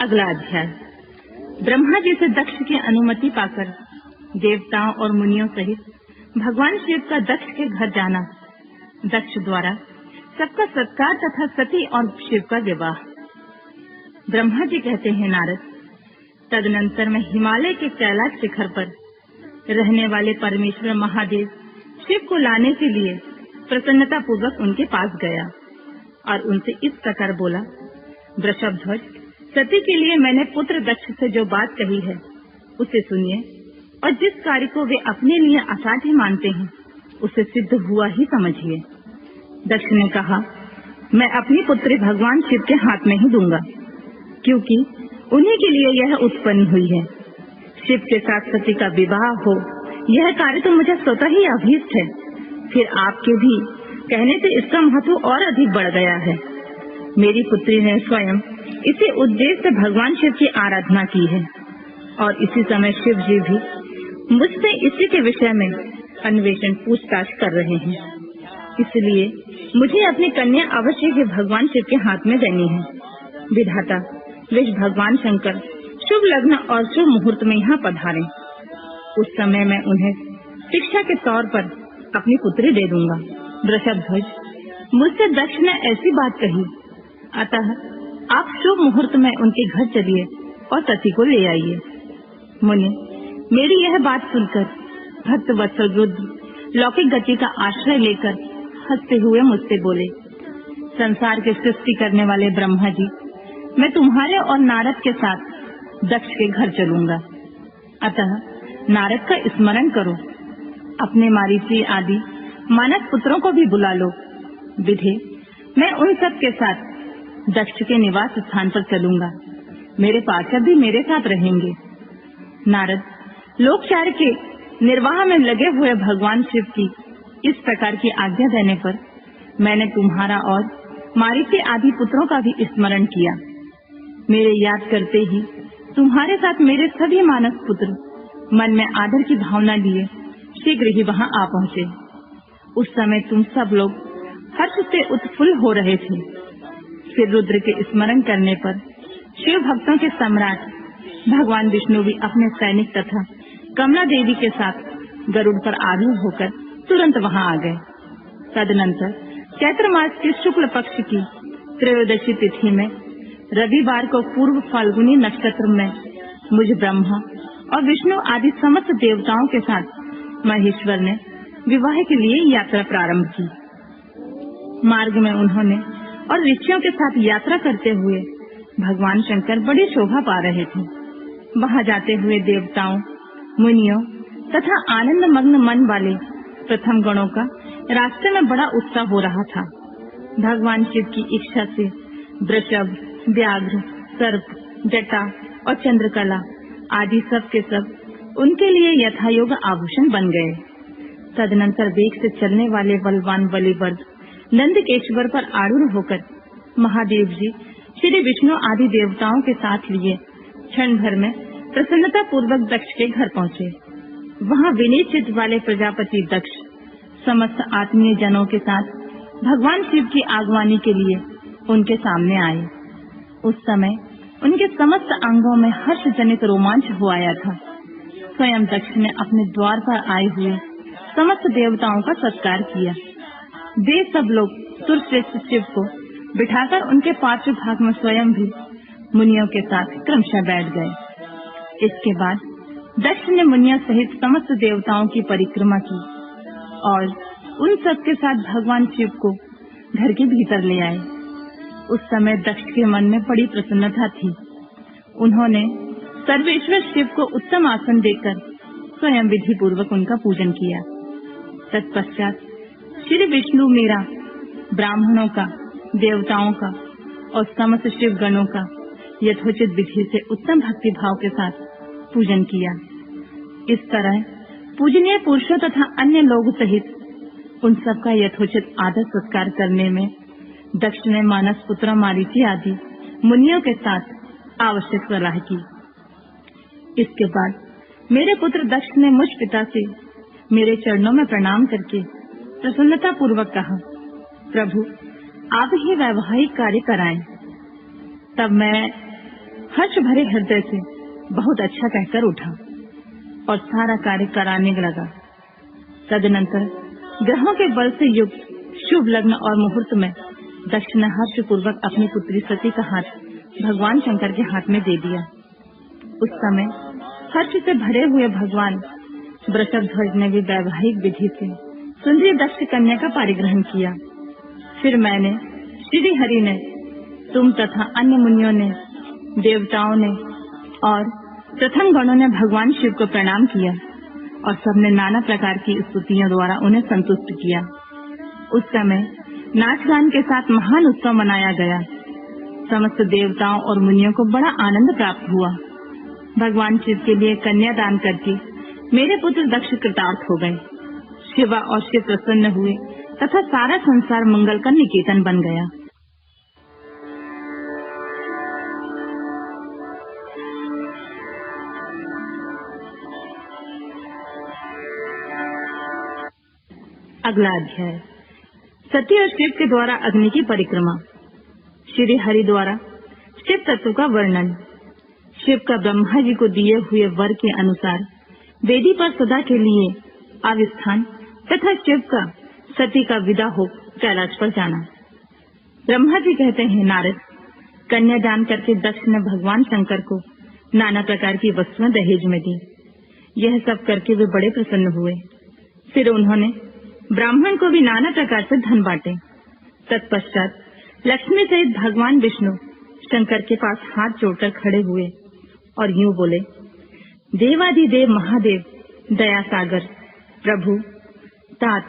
अगला अध्याय। ब्रह्मा जी से दक्ष की अनुमति पाकर देवताओं और मुनियों सहित भगवान शिव का दक्ष के घर जाना, दक्ष द्वारा सबका सत्कार तथा सती और शिव का विवाह। ब्रह्मा जी कहते हैं, नारद, तदनंतर मैं हिमालय के कैलाश शिखर पर रहने वाले परमेश्वर महादेव शिव को लाने के लिए प्रसन्नता पूर्वक उनके पास गया और उनसे इस प्रकार बोला, वृषभध्वज, सती के लिए मैंने पुत्र दक्ष से जो बात कही है उसे सुनिए और जिस कार्य को वे अपने लिए असाध्य मानते हैं उसे सिद्ध हुआ ही समझिए। दक्ष ने कहा, मैं अपनी पुत्री भगवान शिव के हाथ में ही दूंगा, क्योंकि उन्हीं के लिए यह उत्पन्न हुई है। शिव के साथ सती का विवाह हो, यह कार्य तो मुझे स्वतः ही अभीष्ट है। फिर आपके भी कहने से इसका महत्व और अधिक बढ़ गया है। मेरी पुत्री ने स्वयं इसी उद्देश्य से भगवान शिव की आराधना की है और इसी समय शिव जी भी मुझसे इसी के विषय में अन्वेषण पूछताछ कर रहे हैं। इसलिए मुझे अपनी कन्या अवश्य ही भगवान शिव के हाथ में देनी है। विधाता विष्णु भगवान शंकर शुभ लग्न और शुभ मुहूर्त में यहाँ पधारें। उस समय मैं उन्हें शिक्षा के तौर पर अपनी पुत्री दे दूंगा। वृषभध्वज, मुझसे दक्ष ने ऐसी बात कही, अतः आप शुभ मुहूर्त में उनके घर चलिए और सती को ले आइए। मुनि, मेरी यह बात सुनकर भक्त वत्सल रुद्र लौकिक गति का आश्रय लेकर हंसते हुए मुझसे बोले, संसार के सृष्टि करने वाले ब्रह्मा जी, मैं तुम्हारे और नारद के साथ दक्ष के घर चलूंगा। अतः नारद का स्मरण करो, अपने मारीची आदि मानस पुत्रों को भी बुला लो। विधे, मैं उन सब के साथ दक्ष के निवास स्थान पर चलूंगा। मेरे पार्षद भी मेरे साथ रहेंगे। नारद, लोकचार्य के निर्वाह में लगे हुए भगवान शिव की इस प्रकार की आज्ञा देने पर मैंने तुम्हारा और मारीची आदि पुत्रों का भी स्मरण किया। मेरे याद करते ही तुम्हारे साथ मेरे सभी मानस पुत्र मन में आदर की भावना लिए शीघ्र ही वहां आ पहुंचे। उस समय तुम सब लोग हर्ष से उत्फुल्ल हो रहे थे। फिर रुद्र के स्मरण करने पर शिव भक्तों के सम्राट भगवान विष्णु भी अपने सैनिक तथा कमला देवी के साथ गरुड़ पर आरूढ़ होकर तुरंत वहां आ गए। तदनंतर चैत्र मास के शुक्ल पक्ष की त्रयोदशी तिथि में रविवार को पूर्व फाल्गुनी नक्षत्र में मुझ ब्रह्मा और विष्णु आदि समस्त देवताओं के साथ महेश्वर ने विवाह के लिए यात्रा प्रारंभ की। मार्ग में उन्होंने और ऋषियों के साथ यात्रा करते हुए भगवान शंकर बड़ी शोभा पा रहे थे। वहां जाते हुए देवताओं, मुनियों तथा आनंद मग्न मन वाले प्रथम गणों का रास्ते में बड़ा उत्साह हो रहा था। भगवान शिव की इच्छा से वृषभ, व्याघ्र, सर्प, जटा और चंद्रकला आदि सब के सब उनके लिए यथायोग्य आभूषण बन गए। तदनंतर वेग से चलने वाले बलवान बलिवर्द नंदकेश्वर पर आरूढ़ होकर महादेव जी श्री विष्णु आदि देवताओं के साथ लिए क्षण भर में प्रसन्नता पूर्वक दक्ष के घर पहुँचे। वहाँ विनीत चित्त वाले प्रजापति दक्ष समस्त आत्मीय जनों के साथ भगवान शिव की आगवानी के लिए उनके सामने आए। उस समय उनके समस्त अंगों में हर्ष जनित रोमांच हो आया था। स्वयं दक्ष ने अपने द्वार पर आए हुए समस्त देवताओं का सत्कार किया। वे सब लोग सुरश्रेष्ठ शिव को बिठाकर उनके पार्श्व भाग में स्वयं भी मुनियों के साथ क्रमशः बैठ गए। इसके बाद दक्ष ने मुनियों सहित समस्त देवताओं की परिक्रमा की और उन सब के साथ भगवान शिव को घर के भीतर ले आए। उस समय दक्ष के मन में बड़ी प्रसन्नता थी। उन्होंने सर्वेश्वर शिव को उत्तम आसन देकर स्वयं विधि पूर्वक उनका पूजन किया। तत्पश्चात श्री विष्णु मेरा ब्राह्मणों का, देवताओं का और समस्त शिव गणों का यथोचित विधि से उत्तम भक्ति भाव के साथ पूजन किया। इस तरह पूजनीय पुरुषों तथा अन्य लोग सहित उन सब का यथोचित आदर सत्कार करने में दक्ष ने मानस पुत्र मारीची आदि मुनियों के साथ आवश्यक सलाह की। इसके बाद मेरे पुत्र दक्ष ने मुझ पिता से मेरे चरणों में प्रणाम करके प्रसन्नता पूर्वक कहा, प्रभु आप ही वैवाहिक कार्य कराएं। तब मैं हर्ष भरे हृदय से बहुत अच्छा कहकर उठा और सारा कार्य कराने लगा। तदनंतर ग्रहों के बल से युक्त शुभ लग्न और मुहूर्त में दक्ष ने हर्ष पूर्वक अपनी पुत्री सती का हाथ भगवान शंकर के हाथ में दे दिया। उस समय हर्ष से भरे हुए भगवान वृषभ ध्वज ने भी वैवाहिक विधि से सुंदरी दक्ष कन्या का पारिग्रहण किया। फिर मैंने, श्री हरि ने, तुम तथा अन्य मुनियों ने, देवताओं ने और प्रथम गणों ने भगवान शिव को प्रणाम किया और सबने नाना प्रकार की स्तुतियों द्वारा उन्हें संतुष्ट किया। उस समय नाच गान के साथ महान उत्सव मनाया गया। समस्त देवताओं और मुनियों को बड़ा आनंद प्राप्त हुआ। भगवान शिव के लिए कन्या दान करके मेरे पुत्र दक्ष कृतार्थ हो गए। शिवा और शिव प्रसन्न हुए तथा सारा संसार मंगल का निकेतन बन गया। अगला अध्याय, सती और शिव के द्वारा अग्नि की परिक्रमा। श्री हरि द्वारा शिव तत्व का वर्णन। शिव का ब्रह्मा जी को दिए हुए वर के अनुसार वेदी पर सदा के लिए आविस्थान तथा शिव का सती का विदा हो कैलाश पर जाना। ब्रह्मा जी कहते हैं, नारद, कन्यादान करके दक्ष ने भगवान शंकर को नाना प्रकार की वस्तुएं दहेज में दी। यह सब करके वे बड़े प्रसन्न हुए। फिर उन्होंने ब्राह्मण को भी नाना प्रकार से धन बांटे। तत्पश्चात लक्ष्मी सहित भगवान विष्णु शंकर के पास हाथ जोड़कर खड़े हुए और यूं बोले, देवादिदेव महादेव, दया सागर, प्रभु, तात,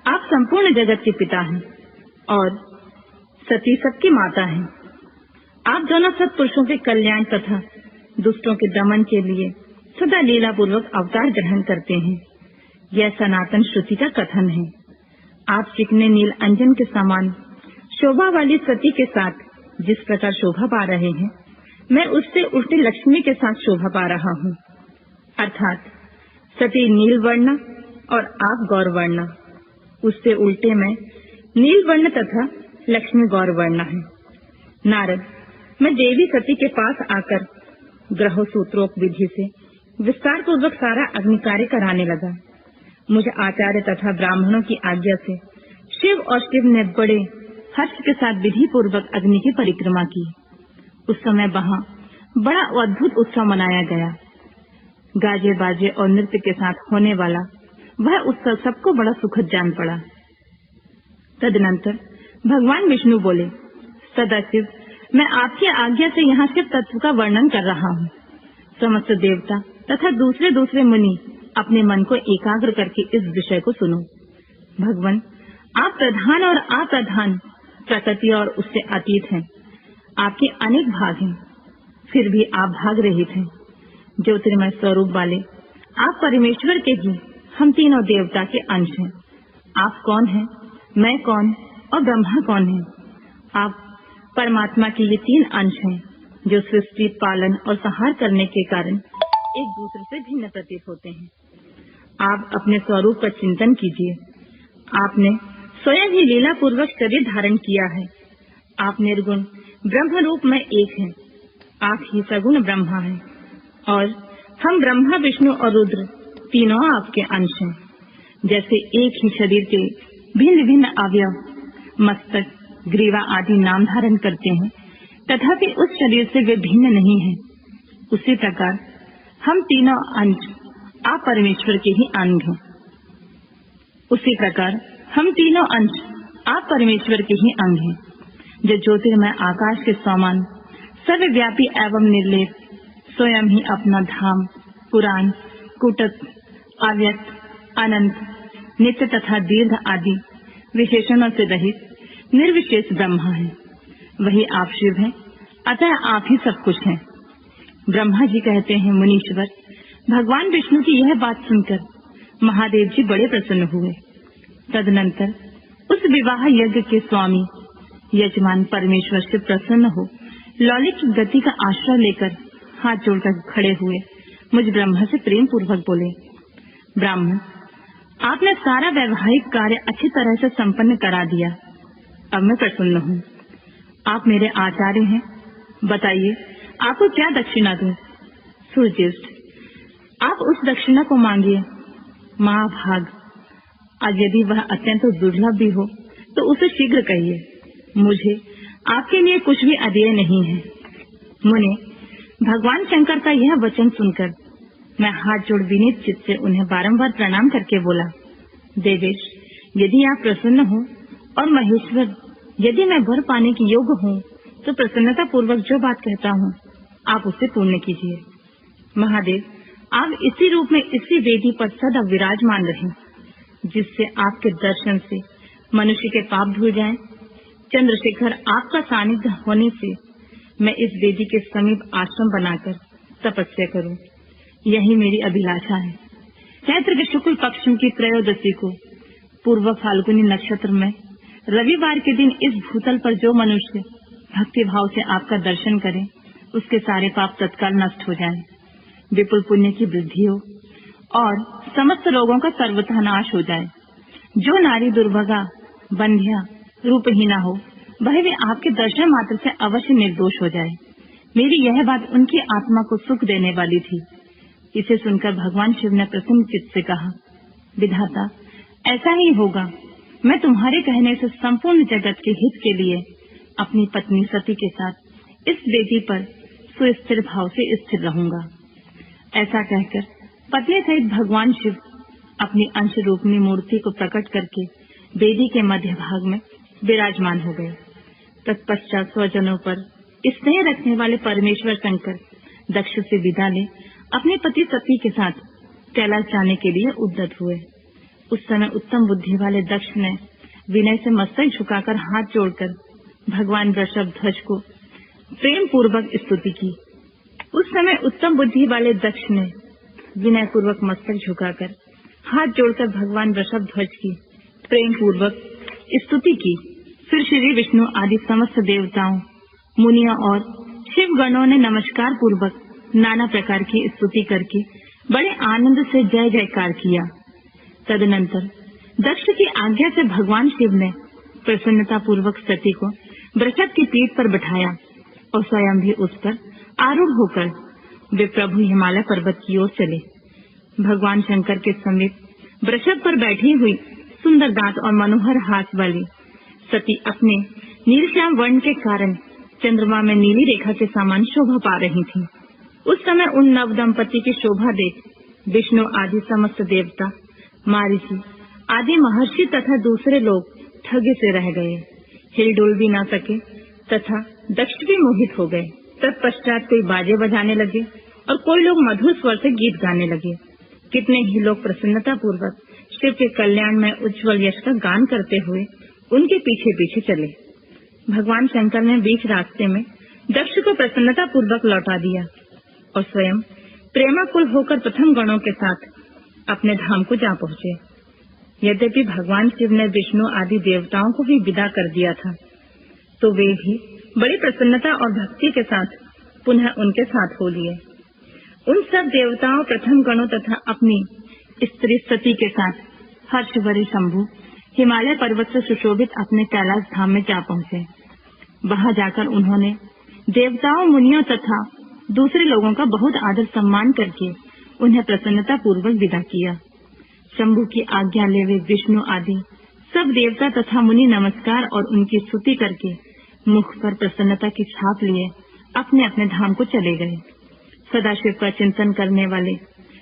आप संपूर्ण जगत के पिता हैं और सती सबकी माता हैं। आप दोनों सत्पुरुषों के कल्याण तथा दुष्टों के दमन के लिए सदा लीला पूर्वक अवतार ग्रहण करते हैं। यह सनातन श्रुति का कथन है। आप चिकने नील अंजन के समान शोभा वाली सती के साथ जिस प्रकार शोभा पा रहे हैं, मैं उससे उल्टी लक्ष्मी के साथ शोभा पा रहा हूँ। अर्थात सती नील वर्ण और आप गौर वर्ण, उससे उल्टे में नील वर्ण तथा लक्ष्मी गौर वर्ण है। नारद, मैं देवी सती के पास आकर ग्रह सूत्रोक्त विधि से विस्तार पूर्वक सारा अग्नि कार्य कराने लगा। मुझे आचार्य तथा ब्राह्मणों की आज्ञा से शिव और शिव ने बड़े हर्ष के साथ विधि पूर्वक अग्नि की परिक्रमा की। उस समय वहाँ बड़ा अद्भुत उत्सव मनाया गया। गाजे बाजे और नृत्य के साथ होने वाला वह उत्सव सबको बड़ा सुखद जान पड़ा। तदनंतर भगवान विष्णु बोले, सदाशिव, मैं आपकी आज्ञा से यहाँ शिव तत्व का वर्णन कर रहा हूँ। समस्त देवता तथा दूसरे मुनि अपने मन को एकाग्र करके इस विषय को सुनो। भगवान, आप प्रधान और अप्रधान, प्रकृति और उससे अतीत हैं। आपके अनेक भाग हैं, फिर भी आप भाग रहित हैं। ज्योतिर्मय स्वरूप वाले आप परमेश्वर के ही हम तीनों देवता के अंश हैं। आप कौन हैं, मैं कौन और ब्रह्मा कौन है? आप परमात्मा के ये तीन अंश हैं जो सृष्टि, पालन और संहार करने के कारण एक दूसरे से भिन्न प्रतीत होते हैं। आप अपने स्वरूप का चिंतन कीजिए। आपने स्वयं ही लीला पूर्वक शरीर धारण किया है। आप निर्गुण ब्रह्म रूप में एक हैं। आप ही सगुण ब्रह्मा हैं और हम ब्रह्मा, विष्णु और रुद्र तीनों आपके अंश हैं। जैसे एक ही शरीर के भिन्न भिन्न अवयव, मस्तक, ग्रीवा आदि नाम धारण करते हैं, तथापि उस शरीर से वे भिन्न नहीं हैं। उसी प्रकार हम तीनों अंश आप परमेश्वर के ही अंग हैं। उसी प्रकार हम तीनों अंश आप परमेश्वर के ही अंग हैं, जो ज्योतिर्मय आकाश के समान सर्वव्यापी एवं निर्लेप, स्वयं ही अपना धाम, पुराण, कूटस्थ, अव्यक्त, अनंत, नित्य तथा दीर्घ आदि विशेषणों से रहित निर्विशेष ब्रह्मा है। वही आप शिव हैं, अतः आप ही सब कुछ हैं। ब्रह्मा जी कहते हैं, मुनीश्वर, भगवान विष्णु की यह बात सुनकर महादेव जी बड़े प्रसन्न हुए। तदनंतर उस विवाह यज्ञ के स्वामी यजमान परमेश्वर से प्रसन्न हो लौलिक की गति का आश्रय लेकर हाथ जोड़कर खड़े हुए मुझ ब्रह्मा से प्रेम पूर्वक बोले, ब्राह्मण, आपने सारा वैवाहिक कार्य अच्छी तरह से संपन्न करा दिया। अब मैं प्रसन्न हूँ। आप मेरे आचार्य हैं। बताइए, आपको क्या दक्षिणा दूं? सूर्यज्येष्ठ, आप उस दक्षिणा को मांगिए। महाभाग, आज यदि वह अत्यंत दुर्लभ भी हो तो उसे शीघ्र कहिए। मुझे आपके लिए कुछ भी अदेय नहीं है। मुने, भगवान शंकर का यह वचन सुनकर मैं हाथ जोड़ विनीत चित्त से उन्हें बारंबार प्रणाम करके बोला, देवेश, यदि आप प्रसन्न हो और महेश्वर, यदि मैं वर पाने की योग्य हूँ तो प्रसन्नता पूर्वक जो बात कहता हूँ आप उसे पूर्ण कीजिए। महादेव, आप इसी रूप में इसी वेदी पर सदा विराजमान रहें, जिससे आपके दर्शन से मनुष्य के पाप धुल जाएं। चंद्रशेखर, आपका सानिध्य होने से मैं इस वेदी के समीप आश्रम बनाकर तपस्या करूं, यही मेरी अभिलाषा है। चैत्र के शुक्ल पक्ष की त्रयोदशी को पूर्व फाल्गुनी नक्षत्र में रविवार के दिन इस भूतल पर जो मनुष्य भक्ति भाव से आपका दर्शन करे, उसके सारे पाप तत्काल नष्ट हो जाएं, विपुल पुण्य की वृद्धि हो और समस्त रोगों का सर्वथा नाश हो जाए। जो नारी दुर्भगा, बंध्या, रूपहीना हो, वह भी आपके दर्शन मात्र से अवश्य निर्दोष हो जाए। मेरी यह बात उनकी आत्मा को सुख देने वाली थी। इसे सुनकर भगवान शिव ने प्रसन्न चित्त से कहा, विधाता, ऐसा ही होगा। मैं तुम्हारे कहने से संपूर्ण जगत के हित के लिए अपनी पत्नी सती के साथ इस वेदी पर सुस्थिर भाव से स्थिर रहूंगा। ऐसा कहकर पत्नी सहित भगवान शिव अपनी अंश रूपनी मूर्ति को प्रकट करके वेदी के मध्य भाग में विराजमान हो गए। तत्पश्चात स्वजनों पर स्नेह रखने वाले परमेश्वर शंकर दक्ष से विदा ले अपने पति सती के साथ कैलाश जाने के लिए उद्यत हुए। उस समय उत्तम बुद्धि वाले दक्ष ने विनय से मस्तक झुकाकर हाथ जोड़कर भगवान वृषभध्वज को प्रेम पूर्वक स्तुति की। उस समय उत्तम बुद्धि वाले दक्ष ने विनय पूर्वक मस्तक झुकाकर हाथ जोड़कर भगवान वृषभध्वज की प्रेम पूर्वक स्तुति की। फिर श्री विष्णु आदि समस्त देवताओं, मुनियों और शिव गणों ने नमस्कार पूर्वक नाना प्रकार की स्तुति करके बड़े आनंद से जय जयकार किया। तदनंतर दक्ष की आज्ञा से भगवान शिव ने प्रसन्नता पूर्वक सती को वृषभ की पीठ पर बिठाया और स्वयं भी उस पर आरूढ़ होकर वे प्रभु हिमालय पर्वत की ओर चले। भगवान शंकर के समीप वृषभ पर बैठी हुई सुंदर दांत और मनोहर हाथ वाली सती अपने नीलश्याम वर्ण के कारण चंद्रमा में नीली रेखा के समान शोभा पा रही थी। उस समय उन नव दंपति की शोभा देख विष्णु आदि समस्त देवता, मारीची आदि महर्षि तथा दूसरे लोग ठगे से रह गए, हिलडुल भी न सके तथा दक्ष भी मोहित हो गए। तत्पश्चात कोई बाजे बजाने लगे और कोई लोग मधुर स्वर से गीत गाने लगे। कितने ही लोग प्रसन्नता पूर्वक शिव के कल्याण में उज्ज्वल यश का गान करते हुए उनके पीछे पीछे चले। भगवान शंकर ने बीच रास्ते में दक्ष को प्रसन्नता पूर्वक लौटा दिया और स्वयं प्रेमाकुल होकर प्रथम गणों के साथ अपने धाम को जा पहुँचे। यद्यपि भगवान शिव ने विष्णु आदि देवताओं को भी विदा कर दिया था, तो वे भी बड़ी प्रसन्नता और भक्ति के साथ पुनः उनके साथ हो लिए। उन सब देवताओं, प्रथम गणों तथा अपनी स्त्री सती के साथ हर्षभरे शंभु हिमालय पर्वत से सुशोभित अपने कैलाश धाम में जा पहुँचे। वहां जाकर उन्होंने देवताओं, मुनियों तथा दूसरे लोगों का बहुत आदर सम्मान करके उन्हें प्रसन्नता पूर्वक विदा किया। शंभु की आज्ञा ले वे विष्णु आदि सब देवता तथा मुनि नमस्कार और उनकी स्तुति करके मुख पर प्रसन्नता की छाप लिए अपने अपने धाम को चले गए। सदाशिव का चिंतन करने वाले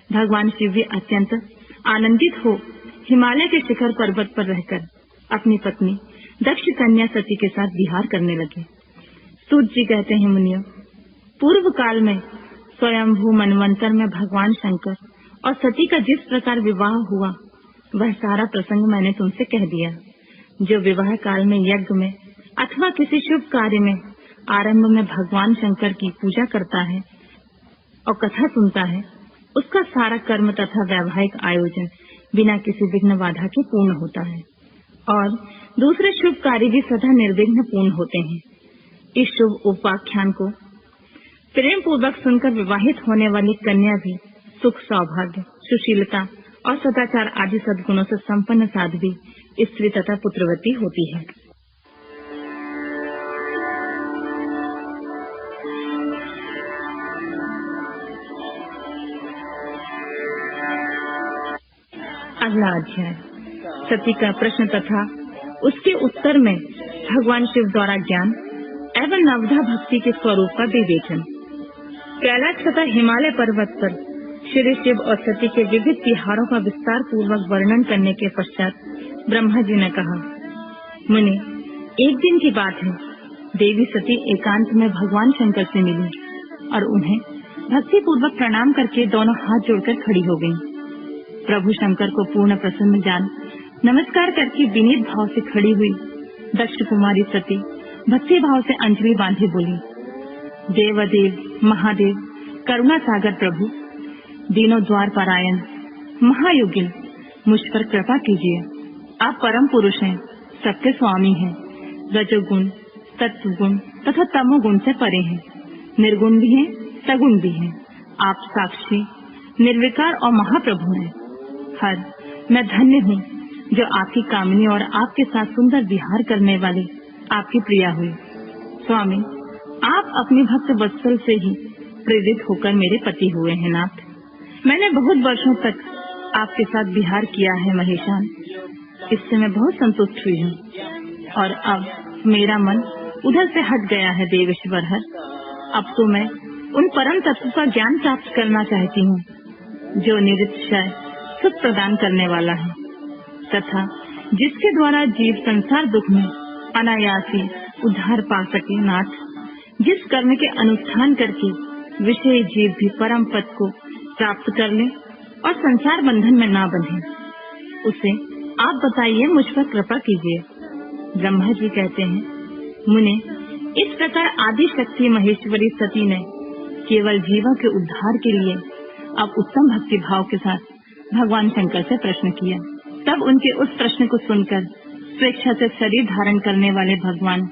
भगवान शिव भी अत्यंत आनंदित हो हिमालय के शिखर पर्वत पर रहकर अपनी पत्नी दक्ष कन्या सती के साथ विहार करने लगे। सूत जी कहते हैं, मुनियों, पूर्व काल में स्वयंभू मनवंतर में भगवान शंकर और सती का जिस प्रकार विवाह हुआ वह सारा प्रसंग मैंने तुमसे कह दिया। जो विवाह काल में यज्ञ में अथवा किसी शुभ कार्य में आरंभ में भगवान शंकर की पूजा करता है और कथा सुनता है, उसका सारा कर्म तथा वैवाहिक आयोजन बिना किसी विघ्न बाधा के पूर्ण होता है और दूसरे शुभ कार्य भी सदा निर्विघ्न पूर्ण होते हैं। इस शुभ उपाख्यान को प्रेम पूर्वक सुनकर विवाहित होने वाली कन्या भी सुख, सौभाग्य, सुशीलता और सदाचार आदि सद्गुणों से संपन्न साध्वी, स्त्री तथा पुत्रवती होती है। पहला अध्याय। सती का प्रश्न तथा उसके उत्तर में भगवान शिव द्वारा ज्ञान एवं नवधा भक्ति के स्वरूप का विवेचन। कैलाश तथा हिमालय पर्वत पर श्री शिव और सती के विविध तिहारों का विस्तार पूर्वक वर्णन करने के पश्चात ब्रह्मा जी ने कहा, मुनि, एक दिन की बात है, देवी सती एकांत में भगवान शंकर से मिली और उन्हें भक्ति पूर्वक प्रणाम करके दोनों हाथ जोड़कर खड़ी हो गईं। प्रभु शंकर को पूर्ण प्रसन्न जान नमस्कार करके विनीत भाव से खड़ी हुई दक्ष कुमारी सती भक्ति भाव से अंजलि बांधे बोली, देवदेव महादेव करुणा सागर प्रभु, दीनों द्वार परायण महायोगिन, मुझ पर कृपा कीजिए। आप परम पुरुष हैं, सबके स्वामी हैं, रजोगुण तत्वगुण तथा तमोगुण से परे हैं, निर्गुण भी हैं, सगुण भी हैं। आप साक्षी निर्विकार और महाप्रभु हैं। हर मैं धन्य हूँ जो आपकी कामनी और आपके साथ सुंदर विहार करने वाली आपकी प्रिया हुई। स्वामी, आप अपने भक्त वत्सल से ही प्रेरित होकर मेरे पति हुए हैं। नाथ, मैंने बहुत वर्षों तक आपके साथ विहार किया है महेशान, इससे मैं बहुत संतुष्ट हुई हूँ और अब मेरा मन उधर से हट गया है। देवेश्वर हर, अब तो मैं उन परम तत्व का ज्ञान प्राप्त करना चाहती हूँ जो निरतिशय सुख प्रदान करने वाला है तथा जिसके द्वारा जीव संसार दुख में अनायासी उद्धार पा सके। नाथ, जिस कर्म के अनुष्ठान करके विषय जीव भी परम पद को प्राप्त कर ले और संसार बंधन में ना बंधे, उसे आप बताइए, मुझ पर कृपा कीजिए। ब्रह्मा जी कहते हैं, मुने, इस प्रकार आदि शक्ति महेश्वरी सती ने केवल जीवों के उद्धार के लिए अब उत्तम भक्ति भाव के साथ भगवान शंकर से प्रश्न किया। तब उनके उस प्रश्न को सुनकर स्वेच्छा से शरीर धारण करने वाले भगवान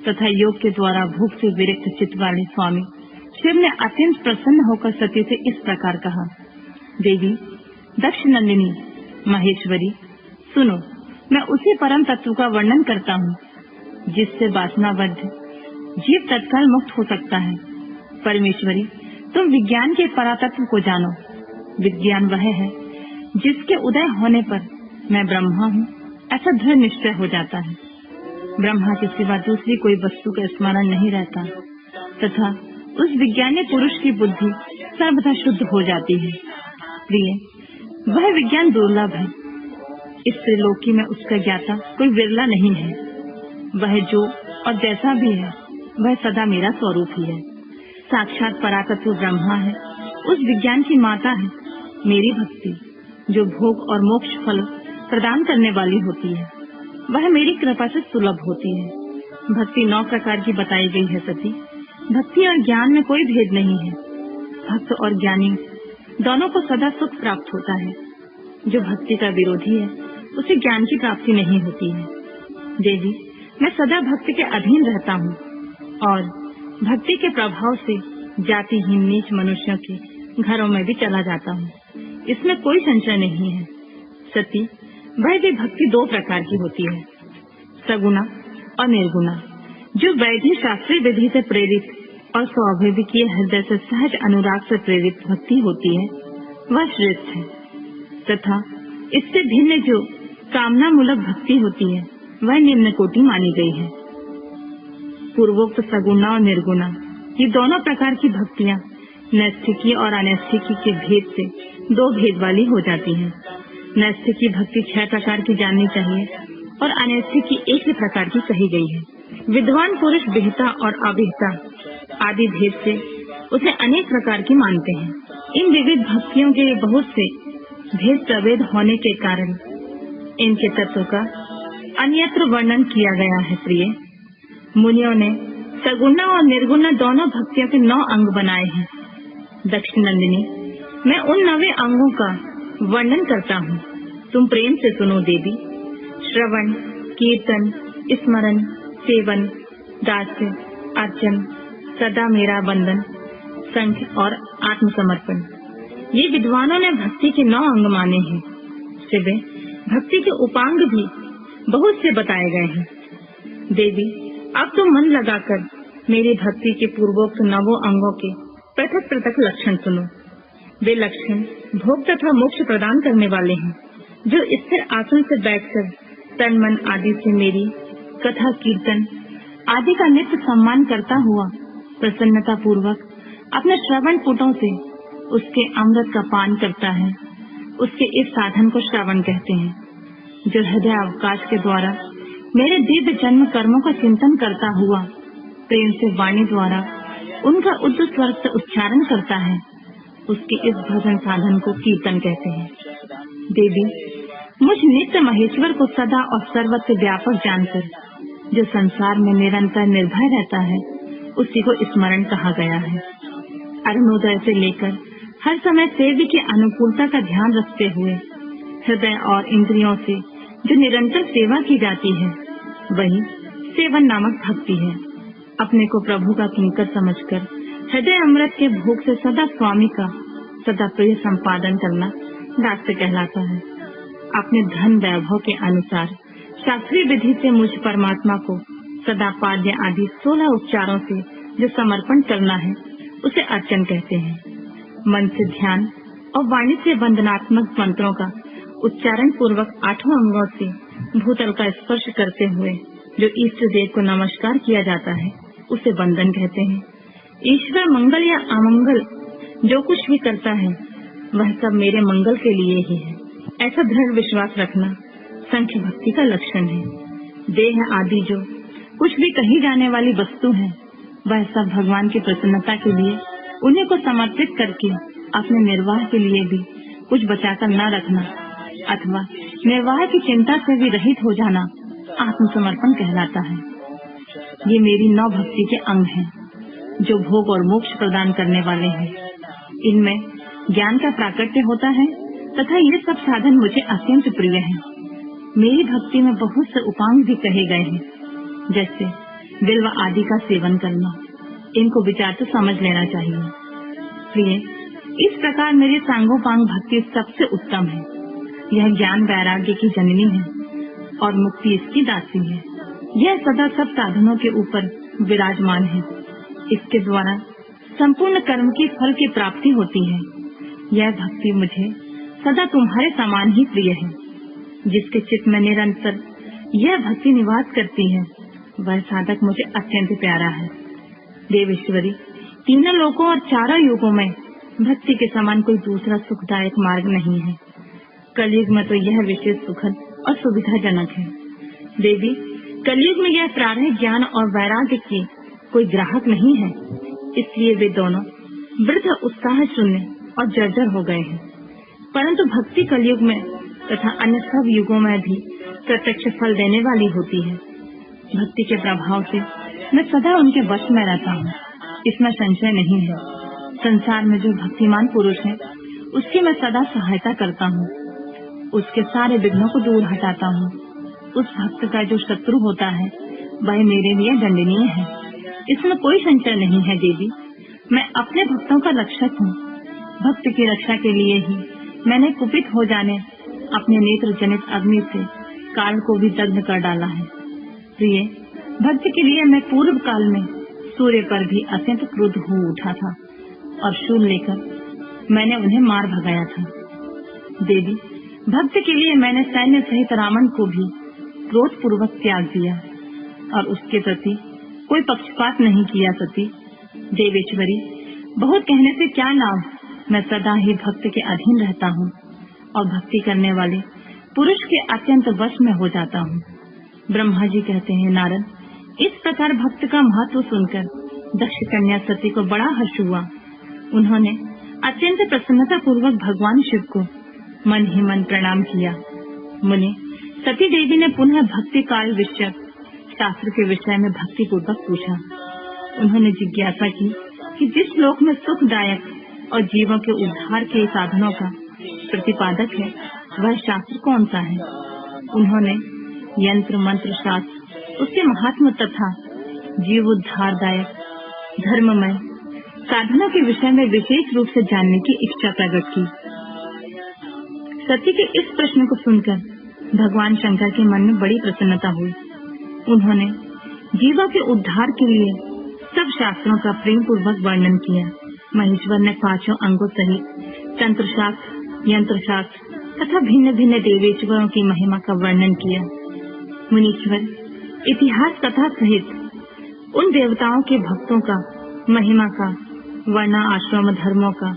तथा योग के द्वारा भूख से विरक्त चित्त वाले स्वामी शिव ने अत्यंत प्रसन्न होकर सती से इस प्रकार कहा, देवी दक्ष नंदिनी महेश्वरी, सुनो, मैं उसी परम तत्व का वर्णन करता हूँ जिससे वासनाबद्ध जीव तत्काल मुक्त हो सकता है। परमेश्वरी, तुम विज्ञान के परातत्व को जानो। विज्ञान वह है जिसके उदय होने पर मैं ब्रह्मा हूँ ऐसा दृढ़ निश्चय हो जाता है। ब्रह्मा के सिवा दूसरी कोई वस्तु का स्मरण नहीं रहता तथा उस विज्ञानी पुरुष की बुद्धि सर्वदा शुद्ध हो जाती है। प्रिय, वह विज्ञान दुर्लभ है, इस त्रिलोकी में उसका ज्ञाता कोई विरला नहीं है। वह जो और जैसा भी है वह सदा मेरा स्वरूप ही है। साक्षात परातत्व ब्रह्मा है, उस विज्ञान की माता है मेरी भक्ति, जो भोग और मोक्ष फल प्रदान करने वाली होती है। वह मेरी कृपा से सुलभ होती है। भक्ति 9 प्रकार की बताई गई है सती। भक्ति और ज्ञान में कोई भेद नहीं है। भक्त और ज्ञानी दोनों को सदा सुख प्राप्त होता है। जो भक्ति का विरोधी है उसे ज्ञान की प्राप्ति नहीं होती है। देवी, मैं सदा भक्ति के अधीन रहता हूँ और भक्ति के प्रभाव से जातिहीन नीच मनुष्यों के घरों में भी चला जाता हूँ, इसमें कोई संशय नहीं है। सती, वह भी भक्ति 2 प्रकार की होती है, सगुणा और निर्गुणा। जो वैधि शास्त्रीय विधि से प्रेरित और स्वाभाविकीय हृदय से सहज अनुराग से प्रेरित भक्ति होती है वह श्रेष्ठ है तथा इससे भिन्न जो कामना मूलक भक्ति होती है वह निम्न कोटि मानी गई है। पूर्वोक्त सगुणा और निर्गुणा ये दोनों प्रकार की भक्तियाँ नैष्ठिकी और अनैष्ठिकी के भेद से 2 भेद वाली हो जाती हैं। नैष्ठिकी भक्ति 6 प्रकार की जाननी चाहिए और अनैष्ठिकी 1 ही प्रकार की कही गई है। विद्वान पुरुष विहिता और अविहिता आदि भेद से उसे अनेक प्रकार की मानते हैं। इन विविध भक्तियों के बहुत से भेद प्रभेद होने के कारण इनके तत्व का अन्यत्र वर्णन किया गया है। प्रिय मुनियों ने सगुणा और निर्गुणा दोनों भक्तियों के 9 अंग बनाए हैं। दक्ष नंदिनी, मैं उन 9 अंगों का वर्णन करता हूँ, तुम प्रेम से सुनो देवी। श्रवण, कीर्तन, स्मरण, सेवन, दास्य, अर्चन, सदा मेरा वंदन, संख और आत्मसमर्पण, ये विद्वानों ने भक्ति के 9 अंग माने हैं। शिवे, भक्ति के उपांग भी बहुत से बताए गए हैं। देवी, अब तो मन लगाकर मेरी भक्ति के पूर्वोक्त 9 अंगों के पृथक लक्षण सुनो। वे लक्षण भोग तथा मोक्ष प्रदान करने वाले हैं जो स्थिर आसन से बैठकर तन मन आदि से मेरी कथा कीर्तन आदि का नित्य सम्मान करता हुआ प्रसन्नता पूर्वक अपने श्रवण पुटों से उसके अमृत का पान करता है, उसके इस साधन को श्रवण कहते हैं। जो हृदय अवकाश के द्वारा मेरे दिव्य जन्म कर्मों का चिंतन करता हुआ प्रेम से वाणी द्वारा उनका उच्च स्वर से उच्चारण करता है, उसके इस भजन साधन को कीर्तन कहते हैं। देवी, मुझ नित्य महेश्वर को सदा और सर्वत्र व्यापक जानकर जो संसार में निरंतर निर्भय रहता है, उसी को स्मरण कहा गया है। अरुणोदय से लेकर हर समय सेवी की अनुकूलता का ध्यान रखते हुए हृदय और इंद्रियों से जो निरंतर सेवा की जाती है, वही सेवन नामक भक्ति है। अपने को प्रभु का किंकर समझकर हृदय अमृत के भोग से सदा स्वामी का सदा प्रिय संपादन करना दास्य कहलाता है। अपने धन वैभव के अनुसार शास्त्रीय विधि से मुझ परमात्मा को सदा पाद्य आदि 16 उपचारों से जो समर्पण करना है, उसे अर्चन कहते हैं। मन से ध्यान और वाणी से वंदनात्मक मंत्रों का उच्चारण पूर्वक 8 अंगों से भूतल का स्पर्श करते हुए जो इष्ट देव को नमस्कार किया जाता है, उसे वंदन कहते हैं। ईश्वर मंगल या अमंगल जो कुछ भी करता है, वह सब मेरे मंगल के लिए ही है, ऐसा दृढ़ विश्वास रखना संख्य भक्ति का लक्षण है। देह आदि जो कुछ भी कही जाने वाली वस्तु है, वह सब भगवान की प्रसन्नता के लिए उन्हीं को समर्पित करके अपने निर्वाह के लिए भी कुछ बचाकर न रखना अथवा निर्वाह की चिंता से भी रहित हो जाना आत्मसमर्पण कहलाता है। ये मेरी 9 भक्ति के अंग हैं, जो भोग और मोक्ष प्रदान करने वाले हैं। इनमें ज्ञान का प्राकट्य होता है तथा ये सब साधन मुझे अत्यंत प्रिय हैं। मेरी भक्ति में बहुत से उपांग भी कहे गए हैं, जैसे बिल्व आदि का सेवन करना। इनको विचार तो समझ लेना चाहिए। प्रिय, इस प्रकार मेरी सांगोपांग भक्ति सबसे उत्तम है। यह ज्ञान वैराग्य की जननी है और मुक्ति इसकी दासी है। यह सदा सब साधनों के ऊपर विराजमान है। इसके द्वारा संपूर्ण कर्म की फल की प्राप्ति होती है। यह भक्ति मुझे सदा तुम्हारे समान ही प्रिय है। जिसके चित्त में निरंतर यह भक्ति निवास करती है, वह साधक मुझे अत्यंत प्यारा है। देवेश्वरी, तीनों लोकों और 4 युगों में भक्ति के समान कोई दूसरा सुखदायक मार्ग नहीं है। कलयुग में तो यह विशेष सुखद और सुविधाजनक है। देवी, कलयुग में यह प्रारंभिक ज्ञान और वैराग्य की कोई ग्राहक नहीं है, इसलिए वे दोनों वृद्ध उत्साह शून्य और जर्जर हो गए हैं। परंतु भक्ति कलयुग में तथा अन्य सब युगों में भी प्रत्यक्ष फल देने वाली होती है। भक्ति के प्रभाव से मैं सदा उनके वश में रहता हूँ, इसमें संशय नहीं है। संसार में जो भक्तिमान पुरुष है, उसकी मैं सदा सहायता करता हूँ, उसके सारे विघ्नों को दूर हटाता हूँ। उस भक्त का जो शत्रु होता है, वह मेरे लिए दंडनीय है, इसमें कोई संशय नहीं है। देवी, मैं अपने भक्तों का रक्षक हूँ। भक्त की रक्षा के लिए ही मैंने कुपित हो जाने अपने नेत्र जनित अग्नि से काल को भी दग्ध कर डाला है। प्रिय, भक्त के लिए मैं पूर्व काल में सूर्य पर भी अत्यंत क्रुद्ध हो उठा था और शूल लेकर मैंने उन्हें मार भगाया था। देवी, भक्त के लिए मैंने सैन्य सहित रावण को भी क्रोध पूर्वक त्याग दिया और उसके प्रति कोई पक्षपात नहीं किया। सती देवेश्वरी, बहुत कहने से क्या लाभ, मैं सदा ही भक्त के अधीन रहता हूँ और भक्ति करने वाले पुरुष के अत्यंत वश में हो जाता हूँ। ब्रह्मा जी कहते हैं, नारद, इस प्रकार भक्त का महत्व सुनकर दक्ष कन्या सती को बड़ा हर्ष हुआ। उन्होंने अत्यंत प्रसन्नता पूर्वक भगवान शिव को मन ही मन प्रणाम किया। मुनि, सती देवी ने पुनः भक्ति काल विषय शास्त्र के विषय में भक्ति पूर्वक पूछा। उन्होंने जिज्ञासा की कि जिस लोक में सुखदायक और जीवों के उद्धार के साधनों का प्रतिपादक है, वह शास्त्र कौन सा है। उन्होंने यंत्र मंत्र शास्त्र, उसके महात्म तथा जीव उद्धारदायक धर्ममय साधनों के विषय में विशेष रूप से जानने की इच्छा प्रकट की। सती के इस प्रश्न को सुनकर भगवान शंकर के मन में बड़ी प्रसन्नता हुई। उन्होंने जीवों के उद्धार के लिए सब शास्त्रों का प्रेम पूर्वक वर्णन किया। महेश्वर ने 5 अंगों सहित तंत्र शास्त्र, यंत्र शास्त्र, तथा भिन्न भिन्न देवेश्वरों की महिमा का वर्णन किया। मुनीश्वर इतिहास कथा सहित उन देवताओं के भक्तों का महिमा का, वर्ण आश्रम धर्मों का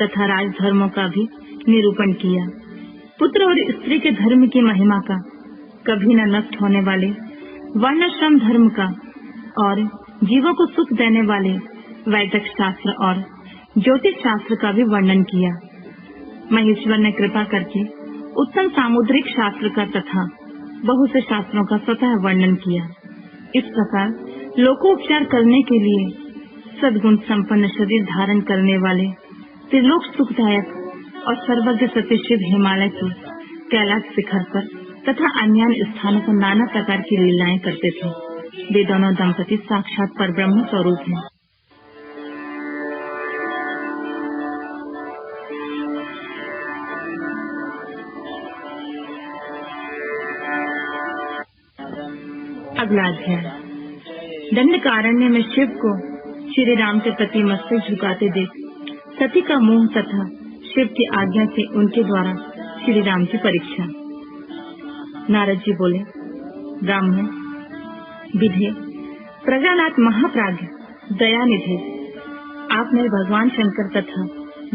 तथा राज धर्मों का भी निरूपण किया। पुत्र और स्त्री के धर्म की महिमा का, कभी न नष्ट होने वाले वर्णाश्रम धर्म का और जीवों को सुख देने वाले वैदिक शास्त्र और ज्योतिष शास्त्र का भी वर्णन किया। महेश्वर ने कृपा करके उत्तम सामुद्रिक शास्त्र का तथा बहुत से शास्त्रों का स्वतः वर्णन किया। इस प्रकार लोकोपचार करने के लिए सद्गुण संपन्न शरीर धारण करने वाले त्रिलोक सुखदायक और सर्वज्ञ सतीशिव हिमालय के कैलाश शिखर पर तथा अन्य स्थानों पर नाना प्रकार की लीलाएं करते थे। वे दोनों दंपति साक्षात परब्रह्म स्वरूप हैं। अगला अध्याय। दंडकारण्य में शिव को श्री राम के प्रति मस्तक झुकाते देख सती का मोह तथा शिव की आज्ञा से उनके द्वारा श्री राम की परीक्षा। नारद जी बोले, ब्राह्मण विधे प्रजानाथ महाप्राज्ञ दयानिधि, आपने भगवान शंकर तथा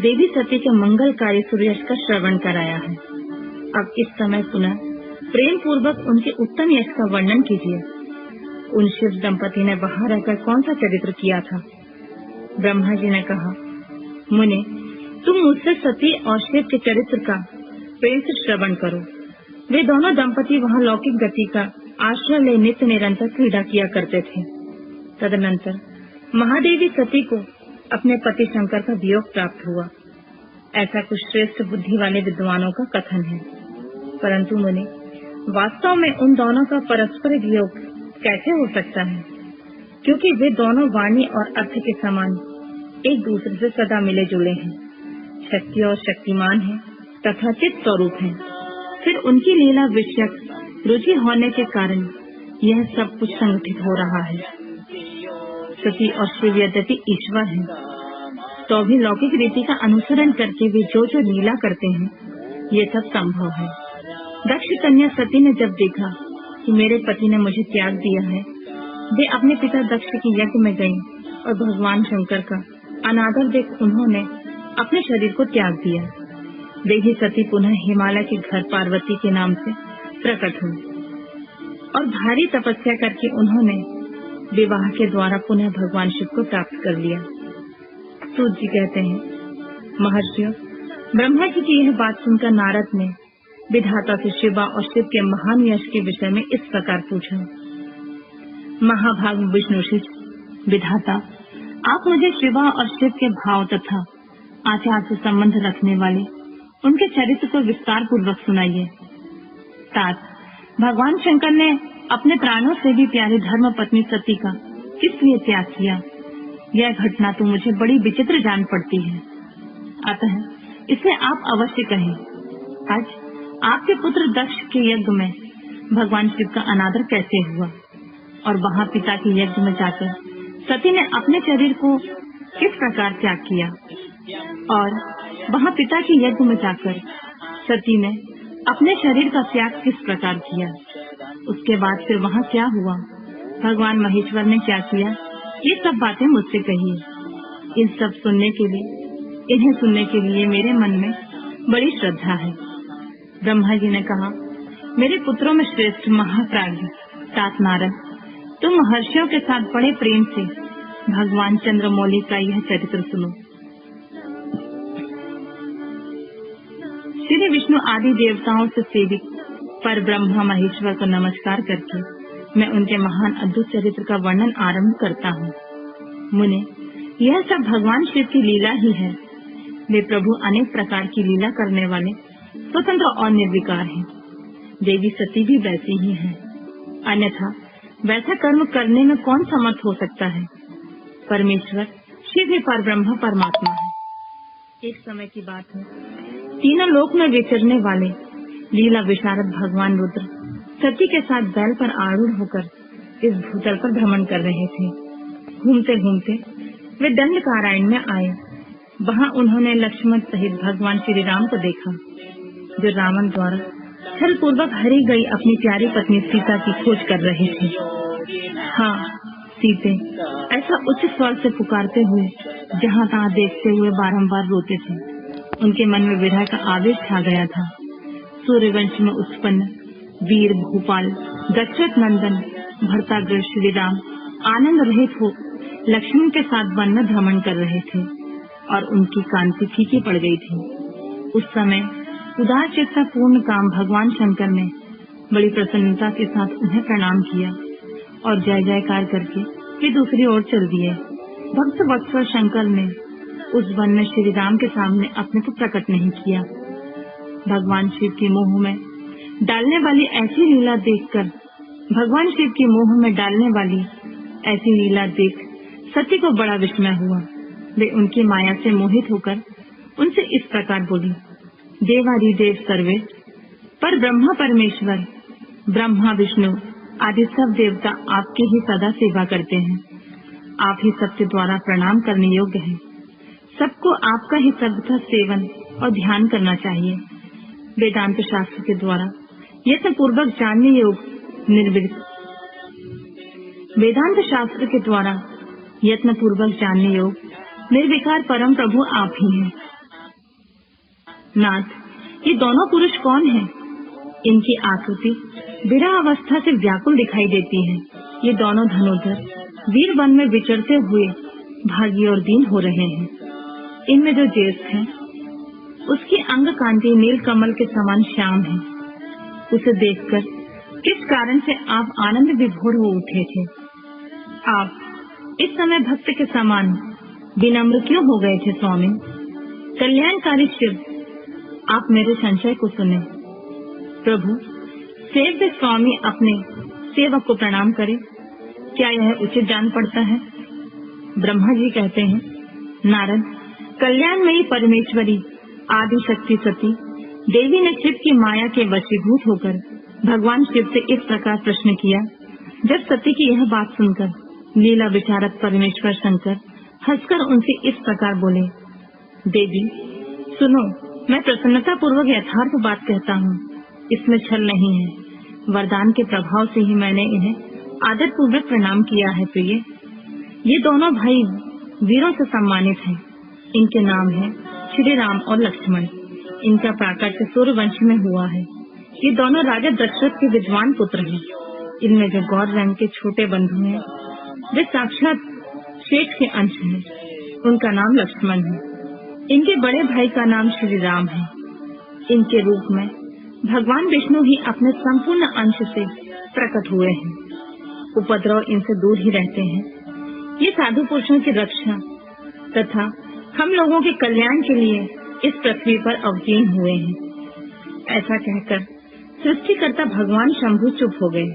देवी सती के मंगलकारी सूर्यश का श्रवण कराया है। अब इस समय पुनः प्रेम पूर्वक उनके उत्तम यश का वर्णन कीजिए। उन शिव दंपति ने वहां रहकर कौन सा चरित्र किया था? ब्रह्मा जी ने कहा, मुने तुम मुझसे सती और शिव के चरित्र का प्रेम से श्रवण करो। वे दोनों दंपति वहां लौकिक गति का आश्रय ले नित्य निरंतर क्रीड़ा किया करते थे। तदनंतर महादेवी सती को अपने पति शंकर का वियोग प्राप्त हुआ। ऐसा कुछ श्रेष्ठ बुद्धि वाले विद्वानों का कथन है। परंतु मुने वास्तव में उन दोनों का परस्पर वियोग कैसे हो सकता है? क्योंकि वे दोनों वाणी और अर्थ के समान एक दूसरे से सदा मिले जुले हैं, शक्ति और शक्तिमान हैं तथा चित स्वरूप हैं। फिर उनकी लीला विषयक रुचि होने के कारण यह सब कुछ संगठित हो रहा है। सती और शिव यद्यपि ईश्वर हैं, तो भी लौकिक रीति का अनुसरण करके वे जो जो लीला करते हैं, ये सब संभव है। दक्ष कन्या सती ने जब देखा कि मेरे पति ने मुझे त्याग दिया है, वे अपने पिता दक्ष के यज्ञ में गईं और भगवान शंकर का अनादर देख उन्होंने अपने शरीर को त्याग दिया। देवी सती पुनः हिमालय के घर पार्वती के नाम से प्रकट हुई और भारी तपस्या करके उन्होंने विवाह के द्वारा पुनः भगवान शिव को प्राप्त कर लिया। सूत जी कहते हैं, महर्षियों, ब्रह्मा जी की यह बात सुनकर नारद ने विधाता से शिवा और शिव के महान यश के विषय में इस प्रकार पूछा। महाभाग विष्णुशिष, विधाता, आप मुझे शिवा और शिव के भाव तथा आचार से संबंध रखने वाले उनके चरित्र को विस्तार पूर्वक सुनाइए। तात, भगवान शंकर ने अपने प्राणों से भी प्यारी धर्म पत्नी सती का किस लिए त्याग किया? यह घटना तो मुझे बड़ी विचित्र जान पड़ती है। अतः इसे आप अवश्य कहें। आज आपके पुत्र दक्ष के यज्ञ में भगवान शिव का अनादर कैसे हुआ और वहां पिता के यज्ञ में जाकर सती ने अपने शरीर को किस प्रकार त्याग किया और वहां पिता के यज्ञ में जाकर सती ने अपने शरीर का त्याग किस प्रकार किया? उसके बाद फिर वहां क्या हुआ? भगवान महेश्वर ने क्या किया? ये सब बातें मुझसे कहिए। इन सब सुनने के लिए, इन्हें सुनने के लिए मेरे मन में बड़ी श्रद्धा है। ब्रह्मा जी ने कहा, मेरे पुत्रों में श्रेष्ठ महाप्राज्ञ तात नारद, तुम महर्षियों के साथ बड़े प्रेम से भगवान चंद्रमौली का यह चरित्र सुनो। श्री विष्णु आदि देवताओं से सेवित पर ब्रह्मा महेश्वर को नमस्कार करके मैं उनके महान अद्भुत चरित्र का वर्णन आरंभ करता हूँ। मुने, यह सब भगवान शिव की लीला ही है। वे प्रभु अनेक प्रकार की लीला करने वाले स्वतंत्र और निर्विकार हैं। देवी सती भी वैसी ही है, अन्यथा वैसा कर्म करने में कौन समर्थ हो सकता है? परमेश्वर शिव ही परब्रह्म परमात्मा है। एक समय की बात है, तीनों लोक में विचरने वाले लीला विशारद भगवान रुद्र सती के साथ बैल पर आरूढ़ होकर इस भूतल पर भ्रमण कर रहे थे। घूमते घूमते वे दंडकारण्य में आए। वहां उन्होंने लक्ष्मण सहित भगवान श्री राम को देखा। जो रावण द्वारा छल पूर्वक हरी गई अपनी प्यारी पत्नी सीता की खोज कर रहे थे। हाँ सीते, ऐसा उच्च स्वर से पुकारते हुए जहाँ तहाँ देखते हुए बारंबार रोते थे। उनके मन में विरह का आवेश छा गया था। सूर्यवंश में उत्पन्न वीर भूपाल दशरथ नंदन भरताग्रज श्री राम आनंद रहित हो लक्ष्मण के साथ वन में भ्रमण कर रहे थे और उनकी कांति फीकी पड़ गई थी। उस समय उदार चित्त पूर्ण काम भगवान शंकर ने बड़ी प्रसन्नता के साथ उन्हें प्रणाम किया और जय जयकार करके वे दूसरी ओर चल दिए। भक्त वत्सल शंकर ने उस वन में श्री राम के सामने अपने को प्रकट नहीं किया। भगवान शिव की मोह में डालने वाली ऐसी लीला देखकर भगवान शिव की मोह में डालने वाली ऐसी लीला देख सती को बड़ा विस्मय हुआ। वे उनकी माया से मोहित होकर उनसे इस प्रकार बोली, देवादिदेव सर्वे पर ब्रह्मा परमेश्वर ब्रह्मा विष्णु आदि सब देवता आपकी ही सदा सेवा करते हैं। आप ही सबके द्वारा प्रणाम करने योग्य हैं। सबको आपका ही सर्वथा सेवन और ध्यान करना चाहिए। वेदांत शास्त्र के द्वारा यत्न पूर्वक जानने योग्य वेदांत शास्त्र के द्वारा यत्न पूर्वक जानने योग्य निर्विकार परम प्रभु आप ही हैं। नाथ, ये दोनों पुरुष कौन हैं? इनकी आकृति विरह अवस्था से व्याकुल दिखाई देती है। ये दोनों धनुर्धर वीर वन में विचरते हुए भागी और दीन हो रहे हैं। इनमें जो ज्येष्ठ है उसकी अंग कांति नील कमल के समान श्याम है। उसे देखकर किस कारण से आप आनंद विभोर हो उठे थे? आप इस समय भक्त के समान विनम्र क्यों हो गए थे स्वामी? कल्याणकारी शिव, आप मेरे संशय को सुने। प्रभु, सेव्य स्वामी अपने सेवक को प्रणाम करे, क्या यह उचित जान पड़ता है? ब्रह्मा जी कहते हैं, नारद, कल्याणमयी परमेश्वरी आदि शक्ति सती देवी ने शिव की माया के वशीभूत होकर भगवान शिव से इस प्रकार प्रश्न किया। जब सती की यह बात सुनकर लीला विशारद परमेश्वर शंकर हंसकर उनसे इस प्रकार बोले, देवी सुनो, मैं प्रसन्नता पूर्वक यथार्थ बात कहता हूँ, इसमें छल नहीं है। वरदान के प्रभाव से ही मैंने इन्हें आदर पूर्वक प्रणाम किया है। प्रिय, ये दोनों भाई वीरों से सम्मानित हैं। इनके नाम है श्री राम और लक्ष्मण। इनका प्राकट्य सूर्यवंश में हुआ है। ये दोनों राजा दशरथ के विद्वान पुत्र हैं। इनमें जो गौर रंग के छोटे बंधु हैं वे साक्षात शेष के अंश हैं। उनका नाम लक्ष्मण है। इनके बड़े भाई का नाम श्री राम है। इनके रूप में भगवान विष्णु ही अपने संपूर्ण अंश से प्रकट हुए हैं। उपद्रव इनसे दूर ही रहते हैं। ये साधु पुरुषों की रक्षा तथा हम लोगों के कल्याण के लिए इस पृथ्वी पर अवतीर्ण हुए हैं। ऐसा कहकर सृष्टिकर्ता भगवान शंभु चुप हो गए।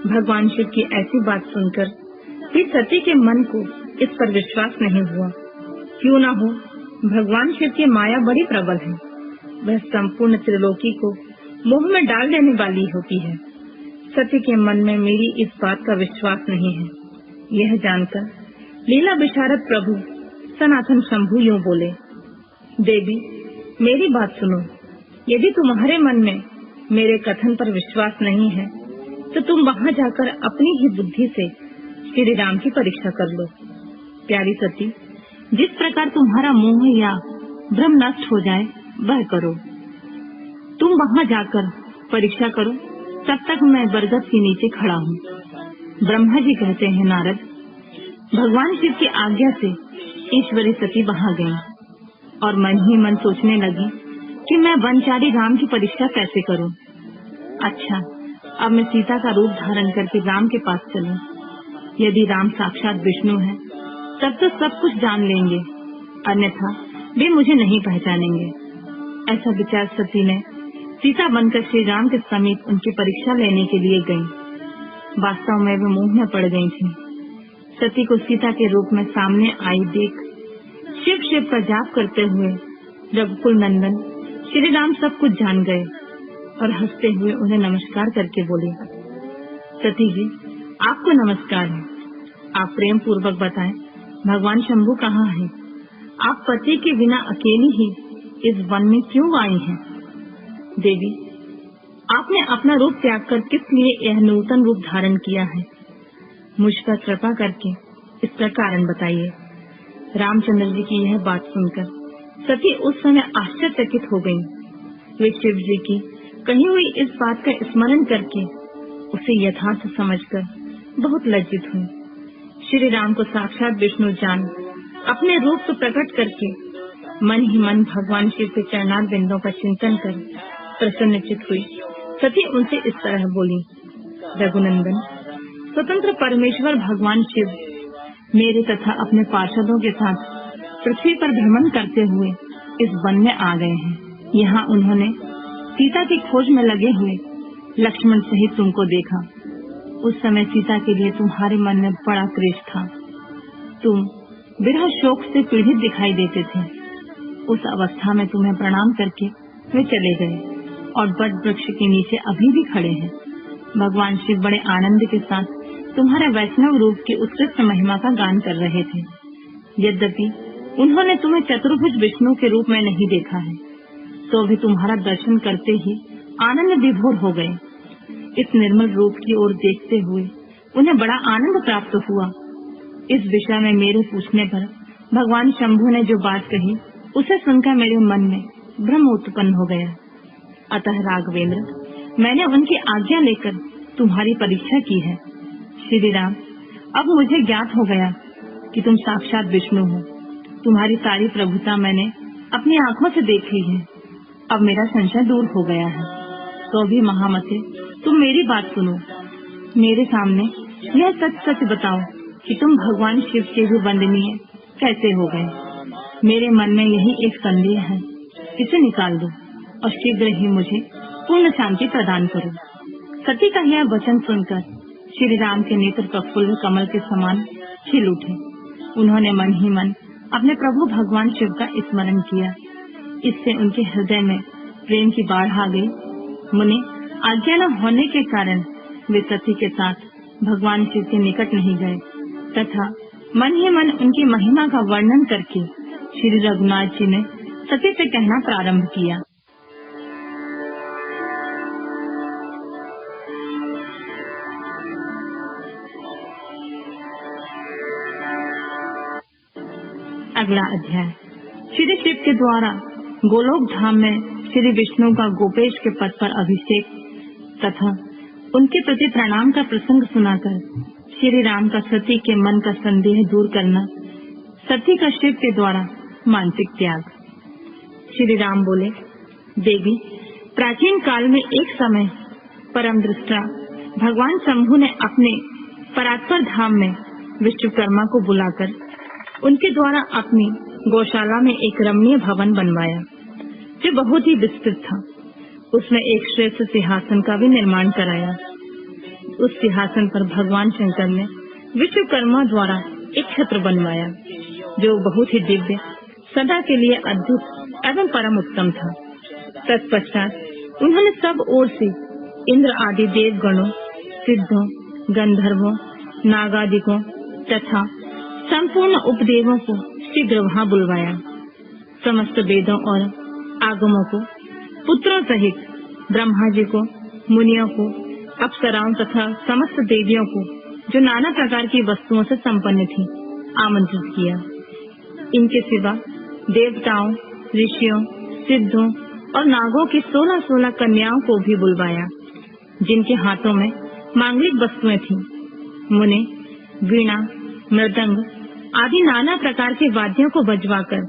भगवान शिव की ऐसी बात सुनकर भी सती के मन को इस पर विश्वास नहीं हुआ। क्यों न हो, भगवान शिव की माया बड़ी प्रबल है। वह संपूर्ण त्रिलोकी को मोह में डाल देने वाली होती है। सती के मन में मेरी इस बात का विश्वास नहीं है। यह जानकर लीला विशारद प्रभु सनातन शंभु यूं बोले, देवी मेरी बात सुनो। यदि तुम्हारे मन में मेरे कथन पर विश्वास नहीं है तो तुम वहां जाकर अपनी ही बुद्धि से श्री राम की परीक्षा कर लो। प्यारी सती, जिस प्रकार तुम्हारा मोह या भ्रम नष्ट हो जाए वह करो। तुम वहां जाकर परीक्षा करो, तब तक मैं बरगद के नीचे खड़ा हूँ। ब्रह्मा जी कहते हैं, नारद, भगवान शिव की आज्ञा से ईश्वरी सती वहां गई और मन ही मन सोचने लगी कि मैं वनचारी राम की परीक्षा कैसे करूं। अच्छा, अब मैं सीता का रूप धारण करके राम के पास चलूं। यदि राम साक्षात विष्णु है तब तो सब कुछ जान लेंगे, अन्यथा वे मुझे नहीं पहचानेंगे। ऐसा विचार सती ने सीता बनकर श्री राम के समीप उनकी परीक्षा लेने के लिए गई। वास्तव में वे मोह में पड़ गई थी। सती को सीता के रूप में सामने आई देख शिव शिव का जाप करते हुए रघुकुल नंदन श्री राम सब कुछ जान गए और हंसते हुए उन्हें नमस्कार करके बोले, सती जी, आपको नमस्कार है। आप प्रेम पूर्वक बताएं, भगवान शंभु कहाँ हैं? आप पति के बिना अकेली ही इस वन में क्यों आई हैं? देवी, आपने अपना रूप त्याग कर किस लिए यह नूतन रूप धारण किया है? मुझ पर कृपा करके इसका कारण बताइए। रामचंद्र जी की यह बात सुनकर सती उस समय आश्चर्यचकित हो गईं। वे शिव जी की कही हुई इस बात का स्मरण करके उसे यथार्थ समझकर बहुत लज्जित हुई। श्री राम को साक्षात विष्णु जान अपने रूप को प्रकट करके मन ही मन भगवान शिव के चरणार बिंदों का चिंतन कर प्रसन्नचित हुई। सती उनसे इस तरह बोली, रघुनंदन, स्वतंत्र परमेश्वर भगवान शिव मेरे तथा अपने पार्षदों के साथ पृथ्वी पर भ्रमण करते हुए इस वन में आ गए हैं। यहाँ उन्होंने सीता की खोज में लगे हुए लक्ष्मण सहित तुमको देखा। उस समय सीता के लिए तुम्हारे मन में बड़ा क्लेश था। तुम विरह शोक से पीड़ित दिखाई देते थे। उस अवस्था में तुम्हें प्रणाम करके वे चले गए और बट वृक्ष के नीचे अभी भी खड़े हैं। भगवान शिव बड़े आनंद के साथ तुम्हारे वैष्णव रूप की उत्कृष्ट महिमा का गान कर रहे थे। यद्यपि उन्होंने तुम्हें चतुर्भुज विष्णु के रूप में नहीं देखा है, तो भी तुम्हारा दर्शन करते ही आनंद विभोर हो गए। इस निर्मल रूप की ओर देखते हुए उन्हें बड़ा आनंद प्राप्त हुआ। इस विषय में मेरे पूछने पर भगवान शंभु ने जो बात कही उसे सुनकर मेरे मन में भ्रम उत्पन्न हो गया। अतः राघवेंद्र, मैंने उनकी आज्ञा लेकर तुम्हारी परीक्षा की है। श्री राम, अब मुझे ज्ञात हो गया कि तुम साक्षात विष्णु हो। तुम्हारी सारी प्रभुता मैंने अपनी आंखों से देख ली है। अब मेरा संशय दूर हो गया है। तो भी महामते, तुम मेरी बात सुनो। मेरे सामने यह सच सच बताओ कि तुम भगवान शिव के भी वंदनीय कैसे हो गए। मेरे मन में यही एक संदेह है, इसे निकाल दो और शीघ्र ही मुझे पूर्ण शांति प्रदान करो। सती का यह वचन सुनकर श्री राम के नेत्र प्रफुल्ल कमल के समान खिल उठे। उन्होंने मन ही मन अपने प्रभु भगवान शिव का स्मरण किया। इससे उनके हृदय में प्रेम की बाढ़ आ गई। मुने, आज्ञा न होने के कारण वे सती के साथ भगवान शिव के निकट नहीं गए तथा मन ही मन उनकी महिमा का वर्णन करके श्री रघुनाथ जी ने सती से कहना प्रारंभ किया। अगला अध्याय। श्री शिव के द्वारा गोलोक धाम में श्री विष्णु का गोपेश के पद पर अभिषेक तथा उनके प्रति प्रणाम का प्रसंग सुनाकर श्री राम का सती के मन का संदेह दूर करना, सती का शिव के द्वारा मानसिक त्याग। श्री राम बोले, देवी, प्राचीन काल में एक समय परम दृष्टा भगवान शंभु ने अपने परात्पर धाम में विश्वकर्मा को बुलाकर उनके द्वारा अपनी गौशाला में एक रमणीय भवन बनवाया, जो बहुत ही विस्तृत था। उसमें एक श्रेष्ठ सिंहासन का भी निर्माण कराया। उस सिंहासन पर भगवान शंकर ने विश्वकर्मा द्वारा एक छत्र बनवाया, जो बहुत ही दिव्य, सदा के लिए अद्भुत एवं परम उत्तम था। तत्पश्चात उन्होंने सब ओर से इंद्र आदि देवगणों, सिद्धों, गंधर्वों, नागादिकों तथा संपूर्ण उपदेवों को शीघ्र वहां बुलवाया। समस्त वेदों और आगमों को, पुत्रों सहित ब्रह्मा जी को, मुनियों को, अप्सराओं तथा समस्त देवियों को, जो नाना प्रकार की वस्तुओं से संपन्न थी, आमंत्रित किया। इनके सिवा देवताओं, ऋषियों, सिद्धों और नागों की 16-16 कन्याओं को भी बुलवाया, जिनके हाथों में मांगलिक वस्तुएं थीं। मुने वीणा, मृदंग आदि नाना प्रकार के वाद्यों को बजवाकर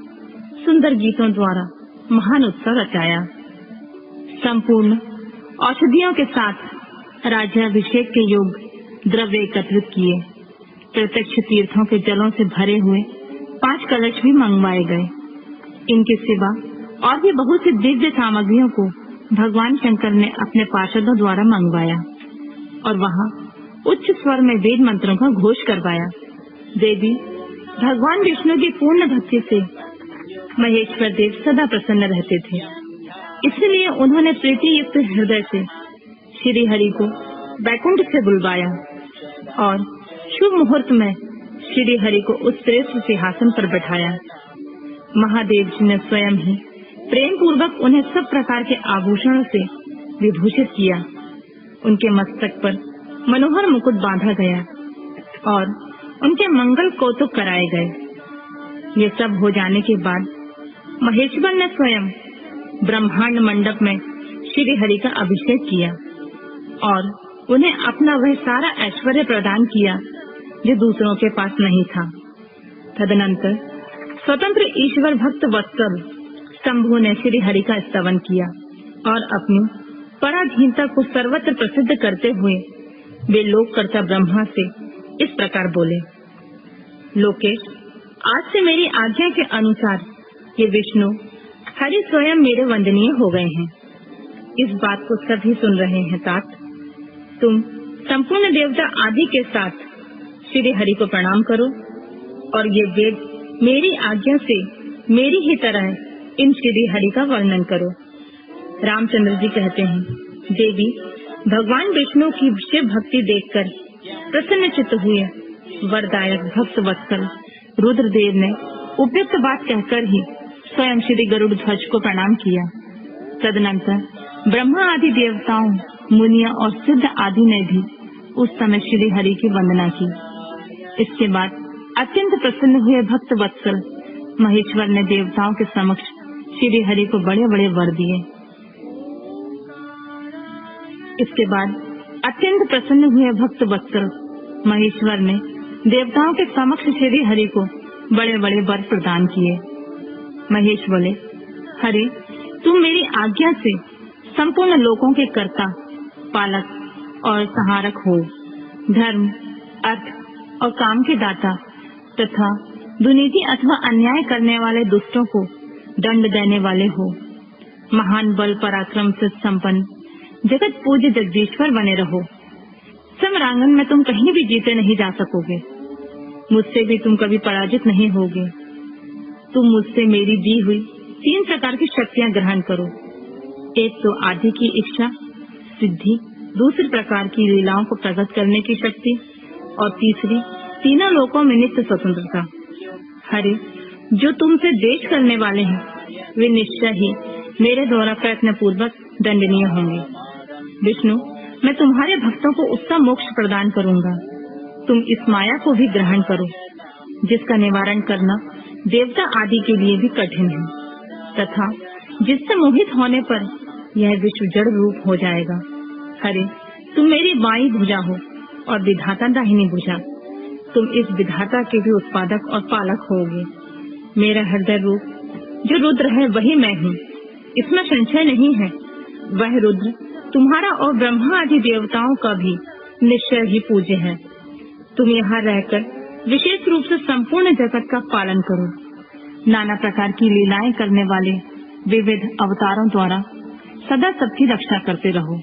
सुंदर गीतों द्वारा महान उत्सव रचाया। संपूर्ण औषधियों के साथ राज्याभिषेक के योग्य द्रव्य एकत्रित किए। प्रत्यक्ष तीर्थों के जलों से भरे हुए 5 कलश भी मंगवाए गए। इनके सिवा और भी बहुत सी दिव्य सामग्रियों को भगवान शंकर ने अपने पार्षदों द्वारा मंगवाया और वहां उच्च स्वर में वेद मंत्रों का घोष करवाया। देवी, भगवान विष्णु की पूर्ण भक्ति से महेश्वर देव सदा प्रसन्न रहते थे। इसलिए उन्होंने प्रीति युक्त हृदय से श्री हरि को बैकुंठ से बुलवाया और शुभ मुहूर्त में श्री हरि को उस श्रेष्ठ सिंहासन पर बैठाया। महादेव जी ने स्वयं ही प्रेम पूर्वक उन्हें सब प्रकार के आभूषणों से विभूषित किया। उनके मस्तक पर मनोहर मुकुट बांधा गया और उनके मंगल कौतुक कराए गए। ये सब हो जाने के बाद महेश्वर ने स्वयं ब्रह्मांड मंडप में श्री हरि का अभिषेक किया और उन्हें अपना वह सारा ऐश्वर्य प्रदान किया जो दूसरों के पास नहीं था। तदनंतर स्वतंत्र ईश्वर भक्त वत्सल शंभु ने श्री हरि का स्तवन किया और अपनी पराधीनता को सर्वत्र प्रसिद्ध करते हुए वे लोककर्ता ब्रह्मा से इस प्रकार बोले, लोकेश, आज से मेरी आज्ञा के अनुसार ये विष्णु हरि स्वयं मेरे वंदनीय हो गए हैं। इस बात को सभी सुन रहे हैं तात। तुम संपूर्ण देवता आदि के साथ श्री हरि को प्रणाम करो और ये वेद मेरी आज्ञा से मेरी ही तरह इन श्री हरि का वर्णन करो। रामचंद्र जी कहते हैं, देवी भगवान विष्णु की शिव भक्ति देखकर प्रसन्न चित्त हुए वरदायक भक्त वत्सल रुद्रदेव ने उपयुक्त बात कहकर ही स्वयं श्री गरुड़ ध्वज को प्रणाम किया। तदनंतर ब्रह्मा आदि देवताओं, मुनियों और सिद्ध आदि ने भी उस समय श्री हरि की वंदना की। इसके बाद अत्यंत प्रसन्न हुए भक्त वत्सल महेश्वर ने देवताओं के समक्ष श्री हरि को बड़े बड़े वर दिए। इसके बाद अत्यंत प्रसन्न हुए भक्त वत्सल महेश्वर ने देवताओं के समक्ष श्री हरि को बड़े बड़े वर प्रदान किए। महेश बोले, हरि, तुम मेरी आज्ञा से संपूर्ण लोकों के कर्ता, पालक और सहारक हो। धर्म, अर्थ और काम के दाता तथा दुर्नीति अथवा अन्याय करने वाले दुष्टों को दंड देने वाले हो। महान बल पराक्रम से संपन्न जगत पूज्य जगदीश्वर बने रहो। समरांगन में तुम कहीं भी जीते नहीं जा सकोगे। मुझसे भी तुम कभी पराजित नहीं होगे। तुम मुझसे मेरी दी हुई 3 प्रकार की शक्तियां ग्रहण करो। एक तो आदि की इच्छा सिद्धि, दूसरी प्रकार की लीलाओं को प्रकट करने की शक्ति और तीसरी तीनों लोकों में नित्य स्वतंत्रता। हरि, जो तुमसे द्वेष करने वाले हैं वे निश्चय ही मेरे द्वारा प्रयत्न पूर्वक दंडनीय होंगे। विष्णु, मैं तुम्हारे भक्तों को उत्तम मोक्ष प्रदान करूंगा। तुम इस माया को भी ग्रहण करो जिसका निवारण करना देवता आदि के लिए भी कठिन है तथा जिससे मोहित होने पर यह विश्व जड़ रूप हो जाएगा। हरि, तुम मेरी बाईं भुजा हो और विधाता दाहिनी भुजा। तुम इस विधाता के भी उत्पादक और पालक होगे। मेरा हृदय रूप जो रुद्र है वही मैं हूँ, इसमें संशय नहीं है। वह रुद्र तुम्हारा और ब्रह्मा आदि देवताओं का भी निश्चय ही पूज्य है। तुम यहाँ रहकर विशेष रूप से संपूर्ण जगत का पालन करो। नाना प्रकार की लीलाएं करने वाले विविध अवतारों द्वारा सदा सबकी रक्षा करते रहो।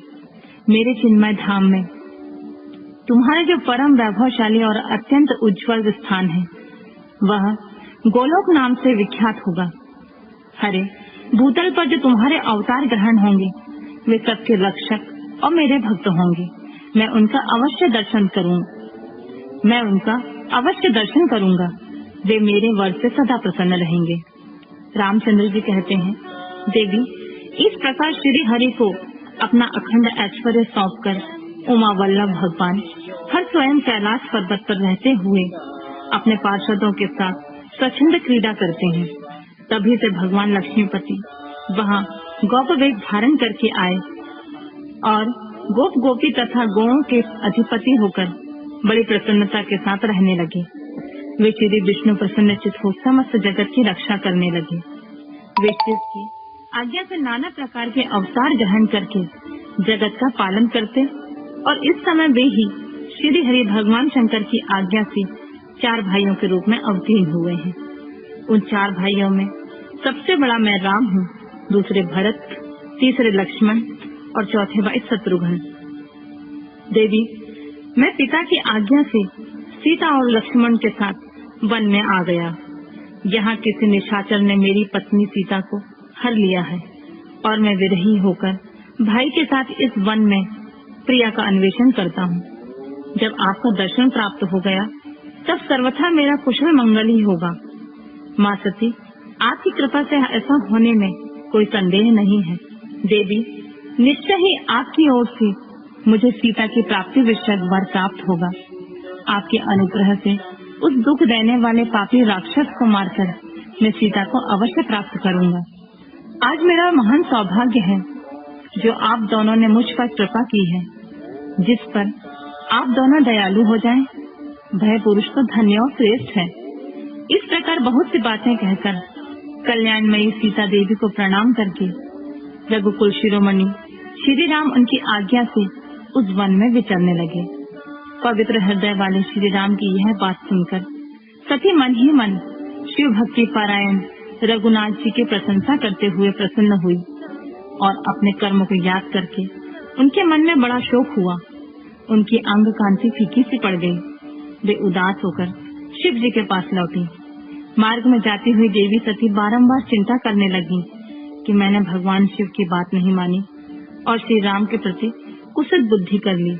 मेरे चिन्मय धाम में तुम्हारा जो परम वैभवशाली और अत्यंत उज्जवल स्थान है वह गोलोक नाम से विख्यात होगा। हरे, भूतल पर जो तुम्हारे अवतार ग्रहण होंगे वे सबके रक्षक और मेरे भक्त होंगे। मैं उनका अवश्य दर्शन करूंगा। वे मेरे वर से सदा प्रसन्न रहेंगे। रामचंद्र जी कहते हैं, देवी, इस प्रकार श्री हरि को अपना अखंड ऐश्वर्य सौंपकर उमा वल्लभ भगवान हर स्वयं कैलाश पर्वत पर रहते हुए अपने पार्षदों के साथ स्वच्छंद क्रीड़ा करते हैं। तभी से भगवान लक्ष्मीपति वहाँ गोप वेश धारण करके आए और गोप गोपी तथा गौओं के अधिपति होकर बड़ी प्रसन्नता के साथ रहने लगे। वे श्री विष्णु प्रसन्नचित हो समस्त जगत की रक्षा करने लगे। वे शिव की आज्ञा से नाना प्रकार के अवतार ग्रहण करके जगत का पालन करते और इस समय वे ही श्री हरि भगवान शंकर की आज्ञा से 4 भाइयों के रूप में अवतीर्ण हुए हैं। उन 4 भाइयों में सबसे बड़ा मैं राम हूँ, दूसरे भरत, तीसरे लक्ष्मण और चौथे भाई शत्रुघ्न। देवी, मैं पिता की आज्ञा से सीता और लक्ष्मण के साथ वन में आ गया। यहाँ किसी निशाचर ने मेरी पत्नी सीता को हर लिया है और मैं विरही होकर भाई के साथ इस वन में प्रिया का अन्वेषण करता हूँ। जब आपका दर्शन प्राप्त हो गया तब सर्वथा मेरा कुशल मंगल ही होगा। माँ सती, आपकी कृपा से ऐसा होने में कोई संदेह नहीं है देवी, निश्चय ही आपकी ओर से मुझे सीता की प्राप्ति विषयक वर प्राप्त होगा। आपके अनुग्रह से उस दुख देने वाले पापी राक्षस को मारकर मैं सीता को अवश्य प्राप्त करूंगा। आज मेरा महान सौभाग्य है जो आप दोनों ने मुझ पर कृपा की है, जिस पर आप दोनों दयालु हो जाएं। भय पुरुष तो धन्य और श्रेष्ठ है। इस प्रकार बहुत सी बातें कहकर कल्याणमयी सीता देवी को प्रणाम करके रघुकुल शिरोमणि श्री राम उनकी आज्ञा से उस वन में विचरने लगे। पवित्र हृदय वाले श्री राम की यह बात सुनकर सती मन ही मन शिव भक्ति पारायण रघुनाथ जी की प्रशंसा करते हुए प्रसन्न हुई और अपने कर्मों को याद करके उनके मन में बड़ा शोक हुआ। उनकी अंग कांति फीकी सी पड़ गई। वे उदास होकर शिव जी के पास लौटी। मार्ग में जाती हुई देवी सती बारंबार चिंता करने लगी कि मैंने भगवान शिव की बात नहीं मानी और श्री राम के प्रति कुशल बुद्धि कर ली।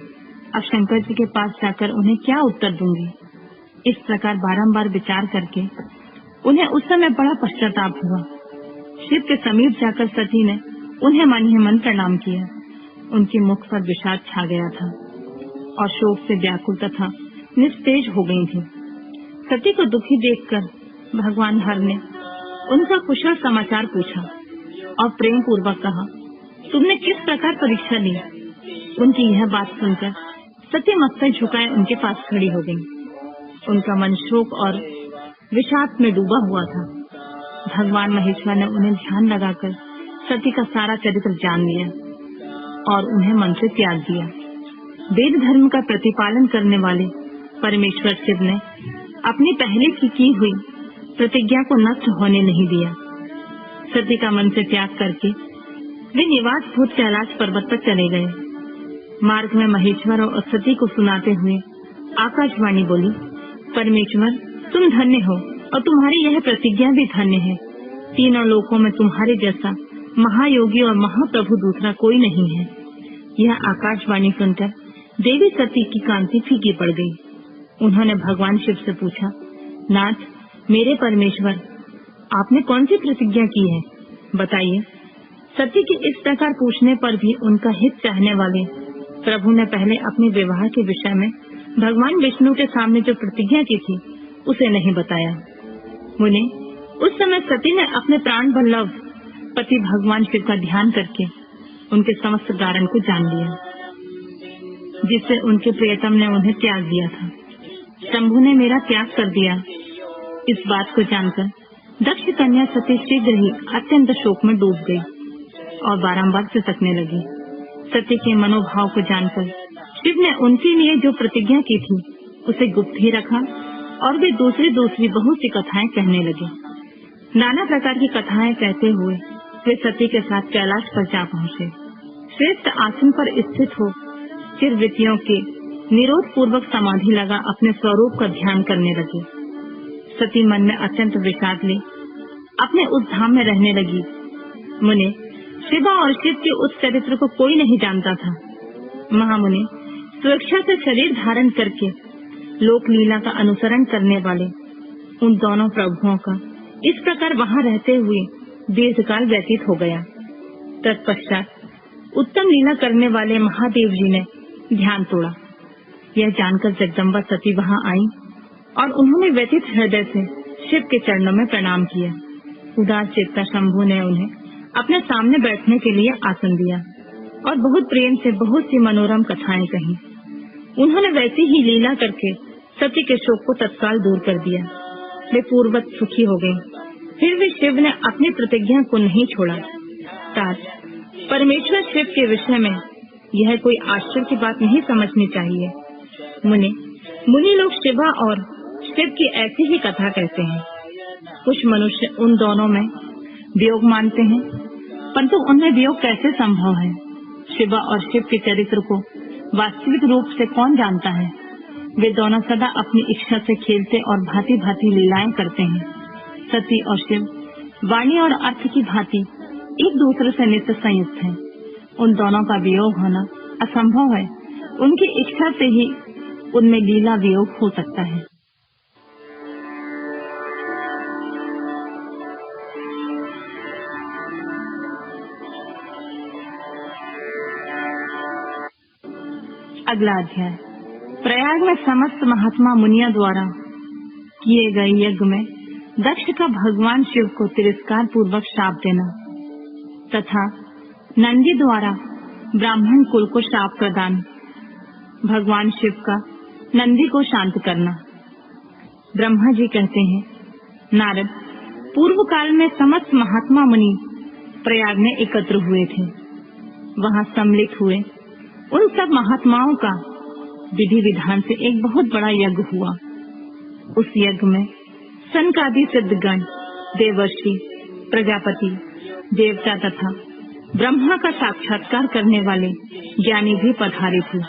अब शंकर जी के पास जाकर उन्हें क्या उत्तर दूंगी। इस प्रकार बारंबार विचार करके उन्हें उस समय बड़ा पश्चाताप हुआ। शिव के समीप जाकर सती ने उन्हें मन ही मन प्रणाम किया। उनके मुख पर विषाद छा गया था और शोक से व्याकुल तथा निस्तेज हो गई थी। सती को दुखी देखकर भगवान हर ने उनका कुशल समाचार पूछा और प्रेम पूर्वक कहा, तुमने किस प्रकार परीक्षा ली। उनकी यह बात सुनकर सती मस्तक झुकाए उनके पास खड़ी हो गई। उनका मन शोक और विषाद में डूबा हुआ था। भगवान महेश्वर ने उन्हें ध्यान लगाकर सती का सारा चरित्र जान लिया और उन्हें मन से त्याग दिया। वेद धर्म का प्रतिपालन करने वाले परमेश्वर शिव ने अपनी पहले की हुई प्रतिज्ञा को नष्ट होने नहीं दिया। सती का मन से त्याग करके वे निवास भूत कैलाश पर्वत पर चले गए। मार्ग में महेश्वर और सती को सुनाते हुए आकाशवाणी बोली, परमेश्वर तुम धन्य हो और तुम्हारी यह प्रतिज्ञा भी धन्य है। तीनों लोकों में तुम्हारे जैसा महायोगी और महाप्रभु दूसरा कोई नहीं है। यह आकाशवाणी सुनकर देवी सती की कांति फीकी पड़ गई। उन्होंने भगवान शिव से पूछा, नाथ मेरे परमेश्वर, आपने कौन सी प्रतिज्ञा की है, बताइए। सती के इस प्रकार पूछने पर भी उनका हित चाहने वाले प्रभु ने पहले अपने विवाह के विषय में भगवान विष्णु के सामने जो प्रतिज्ञा की थी उसे नहीं बताया। मुने, उस समय सती ने अपने प्राण वल्लभ पति भगवान शिव का ध्यान करके उनके समस्त कारण को जान लिया, जिससे उनके प्रियतम ने उन्हें त्याग दिया था। शंभु ने मेरा त्याग कर दिया। इस बात को जानकर दक्ष कन्या सती शीघ्र ही अत्यंत शोक में डूब गई और बारंबार सिसकने लगी। सती के मनोभाव को जानकर शिव ने उनके लिए जो प्रतिज्ञा की थी उसे गुप्त ही रखा और वे दूसरी बहुत सी कथाएं कहने लगे। नाना प्रकार की कथाएं कहते हुए वे सती के साथ कैलाश पर जा पहुँचे। श्रेष्ठ आसन पर स्थित हो चिरवृत्तियों के निरोध पूर्वक समाधि लगा अपने स्वरूप का ध्यान करने लगे। सती मन में अत्यंत विषाद ले अपने उस धाम में रहने लगी। मुने, शिवा और शिव के उस चरित्र को कोई नहीं जानता था। महामुनि, स्वेच्छा से शरीर धारण करके लोक लीला का अनुसरण करने वाले उन दोनों प्रभुओं का इस प्रकार वहां रहते हुए दीर्घकाल व्यतीत हो गया। तत्पश्चात उत्तम लीला करने वाले महादेव जी ने ध्यान तोड़ा। यह जानकर जगदम्बा सती वहां आई और उन्होंने व्यथित हृदय से शिव के चरणों में प्रणाम किया। उदास चित्ता शंभु ने उन्हें अपने सामने बैठने के लिए आसन दिया और बहुत प्रेम से बहुत सी मनोरम कथाएं कही। उन्होंने वैसी ही लीला करके सती के शोक को तत्काल दूर कर दिया। वे पूर्ववत सुखी हो गयी। फिर भी शिव ने अपनी प्रतिज्ञा को नहीं छोड़ा। परमेश्वर शिव के विषय में यह कोई आश्चर्य की बात नहीं समझनी चाहिए। मुनि लोग शिवा और शिव की ऐसी ही कथा कहते हैं। कुछ मनुष्य उन दोनों में वियोग मानते हैं, परंतु उनमें वियोग कैसे संभव है। शिवा और शिव के चरित्र को वास्तविक रूप से कौन जानता है। वे दोनों सदा अपनी इच्छा से खेलते और भांति भांति लीलाएं करते हैं। सती और शिव वाणी और अर्थ की भांति एक दूसरे से नित्य संयुक्त हैं। उन दोनों का वियोग होना असंभव है। उनकी इच्छा से ही उनमें लीला वियोग हो सकता है। अगला अध्याय। प्रयाग में समस्त महात्मा मुनियों द्वारा किए गए यज्ञ में दक्ष का भगवान शिव को तिरस्कार पूर्वक शाप देना तथा नंदी द्वारा ब्राह्मण कुल को शाप प्रदान, भगवान शिव का नंदी को शांत करना। ब्रह्मा जी कहते हैं, नारद, पूर्व काल में समस्त महात्मा मुनि प्रयाग में एकत्र हुए थे। वहां सम्मिलित हुए उन सब महात्माओं का विधि विधान से एक बहुत बड़ा यज्ञ हुआ। उस यज्ञ में सनकादि सिद्धगण, देवर्षि, प्रजापति, देवता तथा ब्रह्मा का साक्षात्कार करने वाले ज्ञानी भी पधारे थे।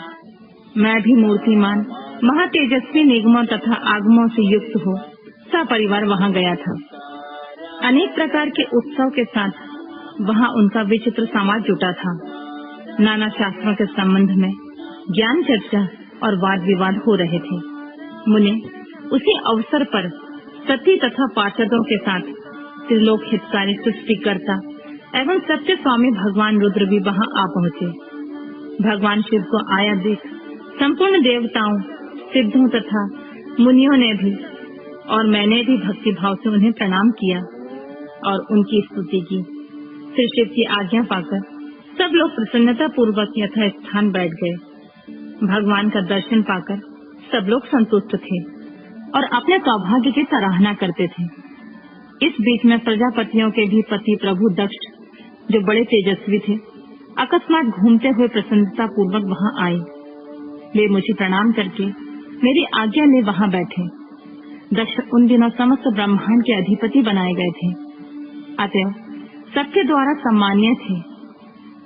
मैं भी मूर्तिमान महातेजस्वी निगमों तथा आगमों से युक्त हो सपरिवार वहां गया था। अनेक प्रकार के उत्सव के साथ वहां उनका विचित्र समाज जुटा था। नाना शास्त्रों के संबंध में ज्ञान चर्चा और वाद विवाद हो रहे थे। मुने उसी अवसर पर सती तथा पार्षदों के साथ त्रिलोक हितकारी सृष्टिकर्ता एवं सत्य स्वामी भगवान रुद्र भी वहां आ पहुँचे। भगवान शिव को आया देख संपूर्ण देवताओं, सिद्धों तथा मुनियों ने भी और मैंने भी भक्ति भाव से उन्हें प्रणाम किया और उनकी स्तुति की। श्री शिव की आज्ञा पाकर सब लोग प्रसन्नता पूर्वक यथा स्थान बैठ गए। भगवान का दर्शन पाकर सब लोग संतुष्ट थे और अपने सौभाग्य की सराहना करते थे। इस बीच में प्रजापतियों के भी पति प्रभु दक्ष, जो बड़े तेजस्वी थे, अकस्मात घूमते हुए प्रसन्नता पूर्वक वहां आए। वे मुझे प्रणाम करके मेरी आज्ञा ले वहां बैठे। दक्ष उन दिनों समस्त ब्रह्मांड के अधिपति बनाए गए थे, अतः सबके द्वारा सम्मान्य थे।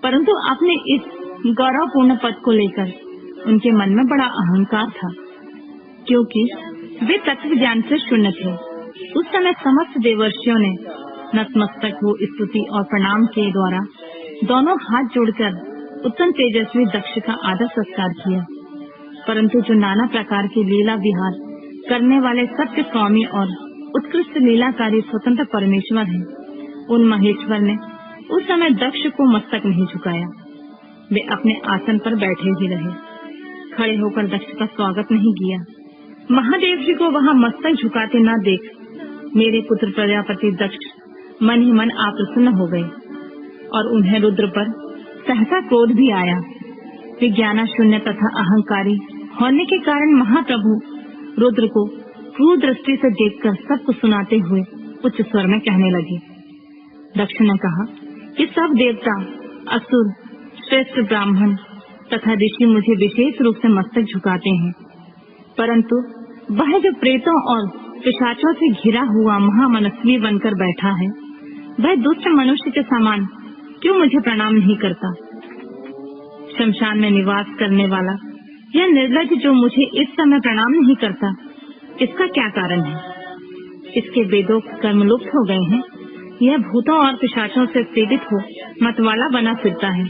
परंतु अपने इस गौरवपूर्ण पद को लेकर उनके मन में बड़ा अहंकार था, क्योंकि वे तत्व ज्ञान से शून्य थे। उस समय समस्त देवर्षियों ने नतमस्तक हो स्तुति और प्रणाम के द्वारा दोनों हाथ जोड़कर उत्तम तेजस्वी दक्ष का आदर सत्कार किया। परंतु जो नाना प्रकार के लीला विहार करने वाले सत्य स्वामी और उत्कृष्ट लीलाकारी स्वतंत्र परमेश्वर हैं, उन महेश्वर ने उस समय दक्ष को मस्तक नहीं झुकाया। वे अपने आसन पर बैठे ही रहे, खड़े होकर दक्ष का स्वागत नहीं किया। महादेव जी को वहां मस्तक झुकाते न देख मेरे पुत्र प्रजापति दक्ष मन ही मन अप्रसन्न हो गए और उन्हें रुद्र पर सहसा क्रोध भी आया। वे ज्ञान शून्य तथा अहंकारी होने के कारण महाप्रभु रुद्र को क्रूर दृष्टि से देखकर सबको सुनाते हुए उच्च स्वर में कहने लगे। दक्ष ने कहा कि सब देवता, असुर, श्रेष्ठ ब्राह्मण तथा ऋषि मुझे विशेष रूप से मस्तक झुकाते हैं, परंतु वह जो प्रेतों और पिशाचों से घिरा हुआ महामनस्वी बनकर बैठा है, वह दुष्ट मनुष्य के समान क्यों मुझे प्रणाम नहीं करता। शमशान में निवास करने वाला यह निर्लज जो मुझे इस समय प्रणाम नहीं करता, इसका क्या कारण है? इसके वेदों कर्म लुप्त हो गए हैं। यह भूतों और पिशाचों से पीड़ित हो मतवाला बना फिरता है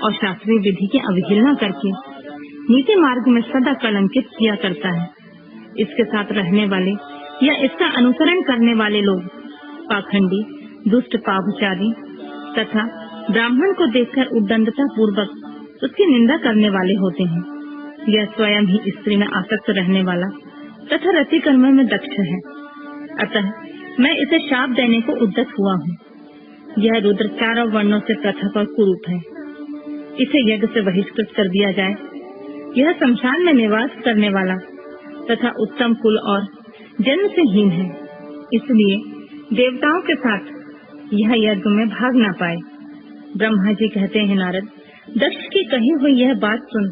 और शास्त्रीय विधि की अवहेलना करके नीति मार्ग में सदा कलंकित किया करता है। इसके साथ रहने वाले या इसका अनुसरण करने वाले लोग पाखंडी, दुष्ट, पापचारी तथा ब्राह्मण को देखकर उद्दंडता पूर्वक उसकी निंदा करने वाले होते हैं। यह स्वयं ही स्त्री में आसक्त रहने वाला तथा रति कर्म में दक्ष है, अतः मैं इसे शाप देने को उद्यत हुआ हूँ। यह रुद्र चारों वर्णों से पृथक और कुरूप है, इसे यज्ञ से बहिष्कृत कर दिया जाए। यह शमशान में निवास करने वाला तथा उत्तम कुल और जन्म से हीन है, इसलिए देवताओं के साथ यह यज्ञ में भाग न पाए। ब्रह्मा जी कहते हैं, नारद, दक्ष की कही हुई यह बात सुन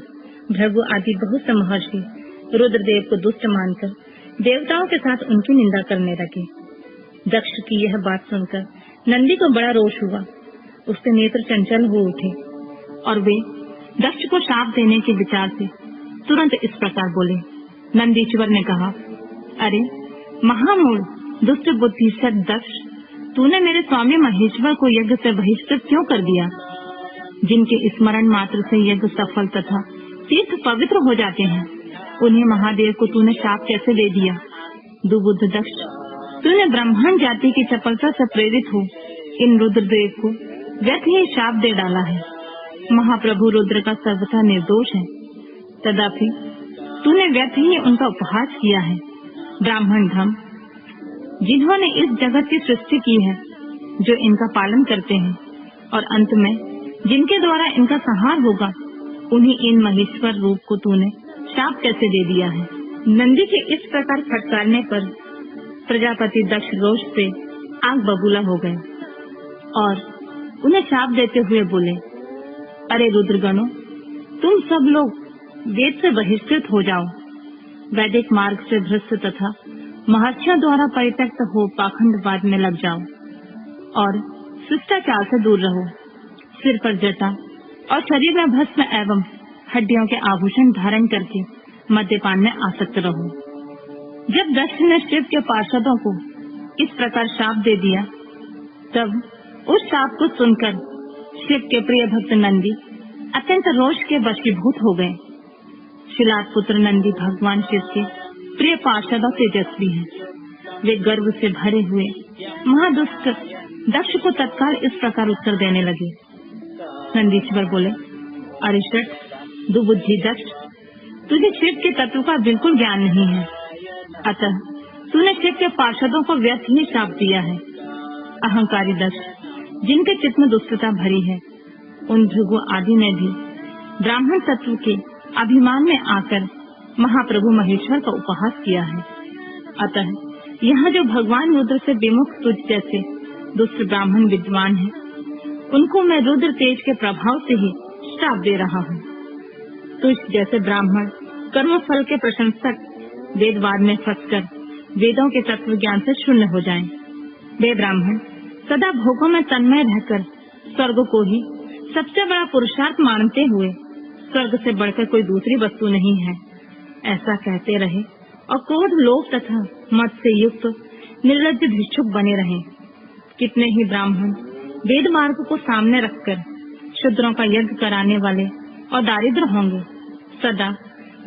भृगु आदि बहुत से महर्षि रुद्रदेव को दुष्ट मानकर देवताओं के साथ उनकी निंदा करने लगे। दक्ष की यह बात सुनकर नंदी को बड़ा रोष हुआ, उसके नेत्र चंचल हो उठे और वे दक्ष को शाप देने के विचार से तुरंत इस प्रकार बोले। नंदीश्वर ने कहा, अरे महामूढ़, दुष्ट बुद्धि से दक्ष, तूने मेरे स्वामी महेश्वर को यज्ञ से बहिष्कृत क्यों कर दिया? जिनके स्मरण मात्र से यज्ञ सफल तथा तीर्थ पवित्र हो जाते हैं, उन्हें महादेव को तूने शाप कैसे दे दिया? दुबुद्ध दक्ष, तूने ब्राह्मण जाति की चपलता से प्रेरित हो इन रुद्रदेव को व्यर्थ ही शाप दे डाला है। महाप्रभु रुद्र का सर्वथा निर्दोष है, तदापि तूने व्यर्थ ही उनका उपहास किया है। ब्राह्मण धम, जिन्होंने इस जगत की सृष्टि की है, जो इनका पालन करते हैं और अंत में जिनके द्वारा इनका संहार होगा, उन्हीं इन महेश्वर रूप को तूने शाप कैसे दे दिया है। नंदी के इस प्रकार फटकारने पर प्रजापति दक्ष रोष से आग बबूला हो गए और उन्हें शाप देते हुए बोले, अरे रुद्रगणों, तुम सब लोग वेद से बहिष्कृत हो जाओ, वैदिक मार्ग से भ्रष्ट तथा महर्षियों द्वारा परित्यक्त हो पाखंडवाद में लग जाओ और शिष्टाचार से दूर रहो। सिर पर जटा और शरीर में भस्म एवं हड्डियों के आभूषण धारण करके मद्यपान में आसक्त रहो। जब दक्ष ने शिव के पार्षदों को इस प्रकार शाप दे दिया, तब उस शाप को सुनकर शिव के प्रिय भक्त नंदी अत्यंत रोष के वशीभूत हो गए। शिलाद पुत्र नंदी भगवान शिव के प्रिय पार्षद और तेजस्वी हैं। वे गर्व से भरे हुए महादुष्ट दक्ष को तत्काल इस प्रकार उत्तर देने लगे। नंदीश्वर बोले, अरिष्ट दुबुद्धि दक्ष, तुझे शिव के तत्व का बिल्कुल ज्ञान नहीं है, अतः तूने शिव के पार्षदों को व्यर्थ ही शाप दिया है। अहंकारी दक्ष, जिनके चित्त में दुष्टता भरी है, उन भृगु आदि ने भी ब्राह्मण तत्व के अभिमान में आकर महाप्रभु महेश्वर का उपहास किया है। अतः यहाँ जो भगवान रुद्र से विमुख तुझ जैसे दुष्ट ब्राह्मण विद्वान हैं, उनको मैं रुद्र तेज के प्रभाव से ही श्राप दे रहा हूँ। तुझ जैसे ब्राह्मण कर्म फल के प्रशंसक वेदवाद में फंसकर वेदों के तत्व ज्ञान से शून्य हो जाएं। वे ब्राह्मण सदा भोगों में तन्मय रहकर स्वर्ग को ही सबसे बड़ा पुरुषार्थ मानते हुए स्वर्ग से बढ़कर कोई दूसरी वस्तु नहीं है, ऐसा कहते रहे और क्रोध लोभ तथा मद से युक्त निर्लज्ज भिक्षुक बने रहे। कितने ही ब्राह्मण वेद मार्ग को सामने रखकर शूद्रों का यज्ञ कराने वाले और दारिद्र होंगे, सदा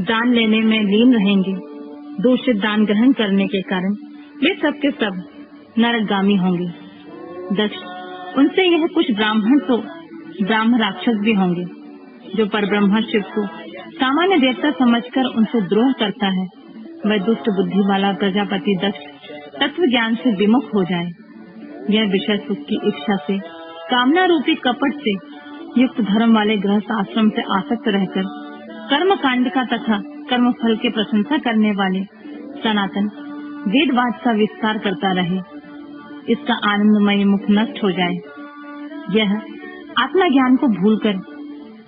दान लेने में लीन रहेंगे। दूषित दान ग्रहण करने के कारण वे सबके सब नरकगामी होंगे। दक्ष, उनसे यह कुछ ब्राह्मण तो ब्राह्मण राक्षस भी होंगे, जो परब्रह्म शिव को सामान्य देवता समझकर उनसे द्रोह करता है, वह दुष्ट बुद्धि वाला प्रजापति दक्ष तत्व ज्ञान से विमुख हो जाए। यह विषय सुख की इच्छा से कामना रूपी कपट से युक्त धर्म वाले गृहस्थ आश्रम से आसक्त रहकर कर्म कांड का तथा कर्म फल के प्रशंसा करने वाले सनातन वेदवाद का विस्तार करता रहे। इसका आनंदमय मुख नष्ट हो जाए। यह आत्मा ज्ञान को भूलकर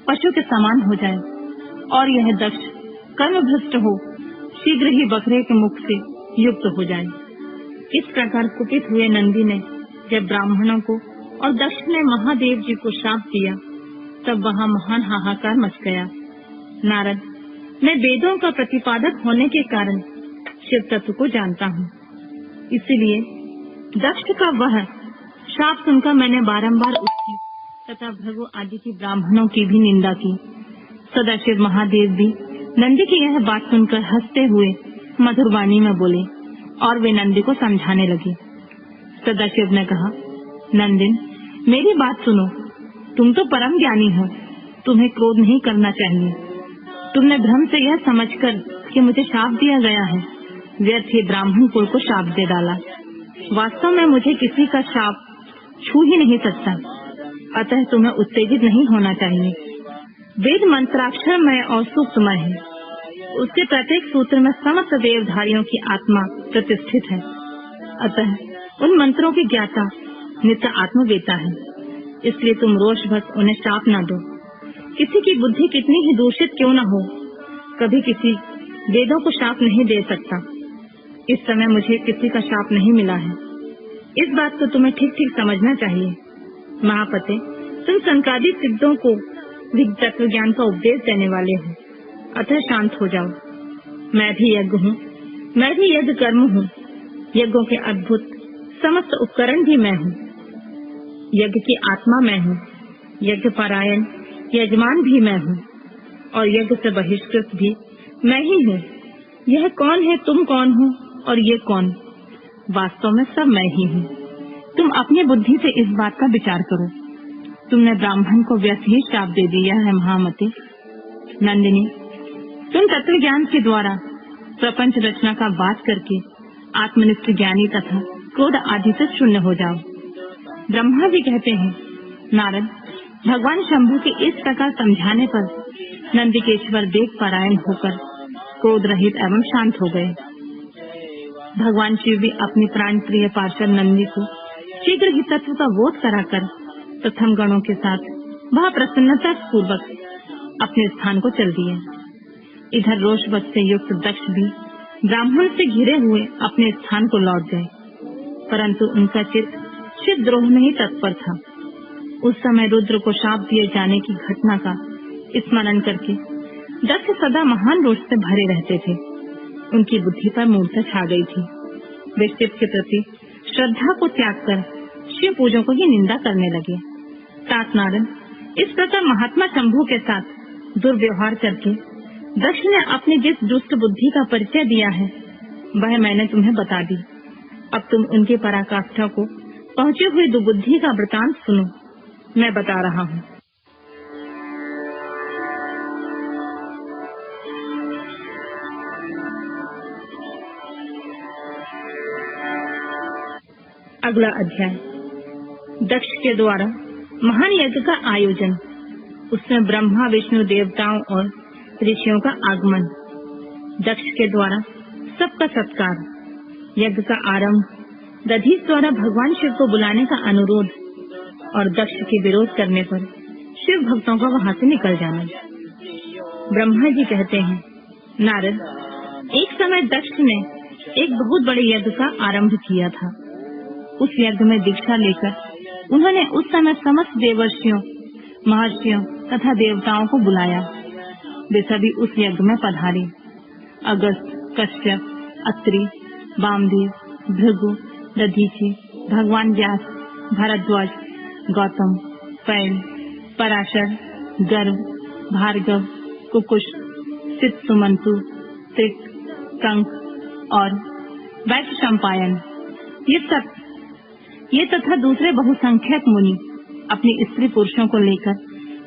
पशु के समान हो जाए और यह दक्ष कर्म भ्रष्ट हो शीघ्र ही बकरे के मुख से युक्त हो जाए। इस प्रकार कुपित हुए नंदी ने जब ब्राह्मणों को और दक्ष ने महादेव जी को शाप दिया, तब वहाँ महान हाहाकार मच गया। नारद, मैं वेदों का प्रतिपादक होने के कारण शिव तत्व को जानता हूँ, इसीलिए दक्ष का वह शाप सुनकर मैंने बारंबार उसकी तथा भृगु आदि की ब्राह्मणों की भी निंदा की। सदाशिव महादेव भी नंदी की यह बात सुनकर हंसते हुए मधुर वाणी में बोले और वे नंदी को समझाने लगे। सदाशिव ने कहा, नंदिन, मेरी बात सुनो, तुम तो परम ज्ञानी हो, तुम्हें क्रोध नहीं करना चाहिए। तुमने भ्रम से यह समझकर कि मुझे शाप दिया गया है, व्यर्थ ही ब्राह्मण कुल को शाप दे डाला। वास्तव में मुझे किसी का शाप छू ही नहीं सकता, अतः तुम्हें उत्तेजित नहीं होना चाहिए। वेद मंत्राक्षरमय और सूक्ष्ममय है, उसके प्रत्येक सूत्र में समस्त देवधारियों की आत्मा प्रतिष्ठित है, अतः उन मंत्रों की ज्ञाता नित्य आत्मवेता है। इसलिए तुम रोषवश उन्हें शाप न दो। किसी की बुद्धि कितनी ही दूषित क्यों न हो, कभी किसी वेदों को शाप नहीं दे सकता। इस समय मुझे किसी का शाप नहीं मिला है, इस बात को तुम्हें ठीक ठीक समझना चाहिए। महापते, तुम संकादी सिद्धों को तत्व ज्ञान का उपदेश देने वाले हो, अतः शांत हो जाओ। मैं भी यज्ञ हूँ, मैं भी यज्ञ कर्म हूँ, यज्ञों के अद्भुत समस्त उपकरण भी मैं हूँ। यज्ञ की आत्मा मैं हूँ, यज्ञ परायण यजमान भी मैं हूँ और यज्ञ से बहिष्कृत भी मैं ही हूँ। यह कौन है, तुम कौन हो और ये कौन? वास्तव में सब मैं ही हूँ। तुम अपनी बुद्धि से इस बात का विचार करो। तुमने ब्राह्मण को व्यर्थ ही शाप दे दिया है। महामते नंदिनी, तुम तत्व ज्ञान के द्वारा प्रपंच रचना का वाद करके आत्मनिष्ठ ज्ञानी तथा क्रोध आदि से शून्य हो जाओ। ब्रह्मा जी कहते हैं, नारद, भगवान शंभु के इस प्रकार समझाने पर नंदिकेश्वर देव पारायण होकर क्रोध रहित एवं शांत हो गए। भगवान शिव भी अपनी प्राण प्रिय पार्षद नंदी को शीघ्र ही तत्व का बोध कराकर प्रथम गणों के साथ वह प्रसन्नता पूर्वक अपने स्थान को चल दिए। इधर रोषवश से युक्त दक्ष भी ब्राह्मण से घिरे हुए अपने स्थान को लौट गए, परंतु उनका चित्त शिवद्रोह में ही तत्पर था। उस समय रुद्र को शाप दिए जाने की घटना का स्मरण करके दक्ष सदा महान रोष से भरे रहते थे। उनकी बुद्धि पर मूर्छा छा गई थी। वे शिव के प्रति श्रद्धा को त्याग कर शिव पूजों को ही निंदा करने लगे। तात नारद, इस प्रकार महात्मा शंभु के साथ दुर्व्यवहार करके दक्ष ने अपनी जिस दुष्ट बुद्धि का परिचय दिया है वह मैंने तुम्हें बता दी। अब तुम उनके पराकाष्ठा को पहुंची हुई दुबुद्धि का वृतांत सुनो। मैं बता रहा हूँ। अगला अध्याय, दक्ष के द्वारा महान यज्ञ का आयोजन। उसमें ब्रह्मा विष्णु देवताओं और ऋषियों का आगमन। दक्ष के द्वारा सबका सत्कार। यज्ञ का आरंभ। दधीच द्वारा भगवान शिव को बुलाने का अनुरोध और दक्ष के विरोध करने पर शिव भक्तों का वहां से निकल जाना। ब्रह्मा जी कहते हैं, नारद, एक समय दक्ष ने एक बहुत बड़े यज्ञ का आरंभ किया था। उस यज्ञ में दीक्षा लेकर उन्होंने उस समय समस्त देवर्षियों, महर्षियों तथा देवताओं को बुलाया। वे सभी उस यज्ञ में पधारे। अगस्त, कश्यप, अत्रि, वामदेव, भृगु, दधीचि, भगवान व्यास, भारद्वाज, गौतम, पैल, पराशर, गर्भ, भार्गव, कुकुश, सित सुमंतु, त्रिक, कंक और वैशंपायन, ये तथा दूसरे बहुसंख्यक मुनि अपनी स्त्री पुरुषों को लेकर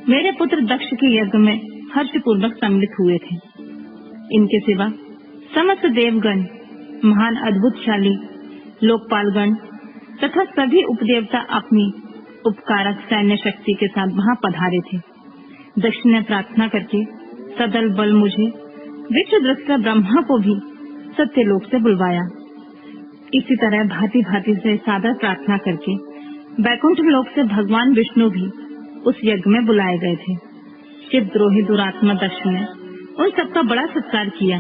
मेरे पुत्र दक्ष के यज्ञ में हर्षपूर्वक सम्मिलित हुए थे। इनके सिवा समस्त देवगण, महान अद्भुतशाली लोकपालगण तथा सभी उपदेवता अपनी उपकारक सैन्य शक्ति के साथ वहां पधारे थे। दक्ष ने प्रार्थना करके सदल बल मुझे विश्वद्रष्टा ब्रह्मा को भी सत्यलोक से बुलवाया। इसी तरह भांति भांति से सादर प्रार्थना करके वैकुंठ लोक से भगवान विष्णु भी उस यज्ञ में बुलाए गए थे। शिवद्रोही दुरात्मा दक्ष ने उन सबका बड़ा सत्कार किया।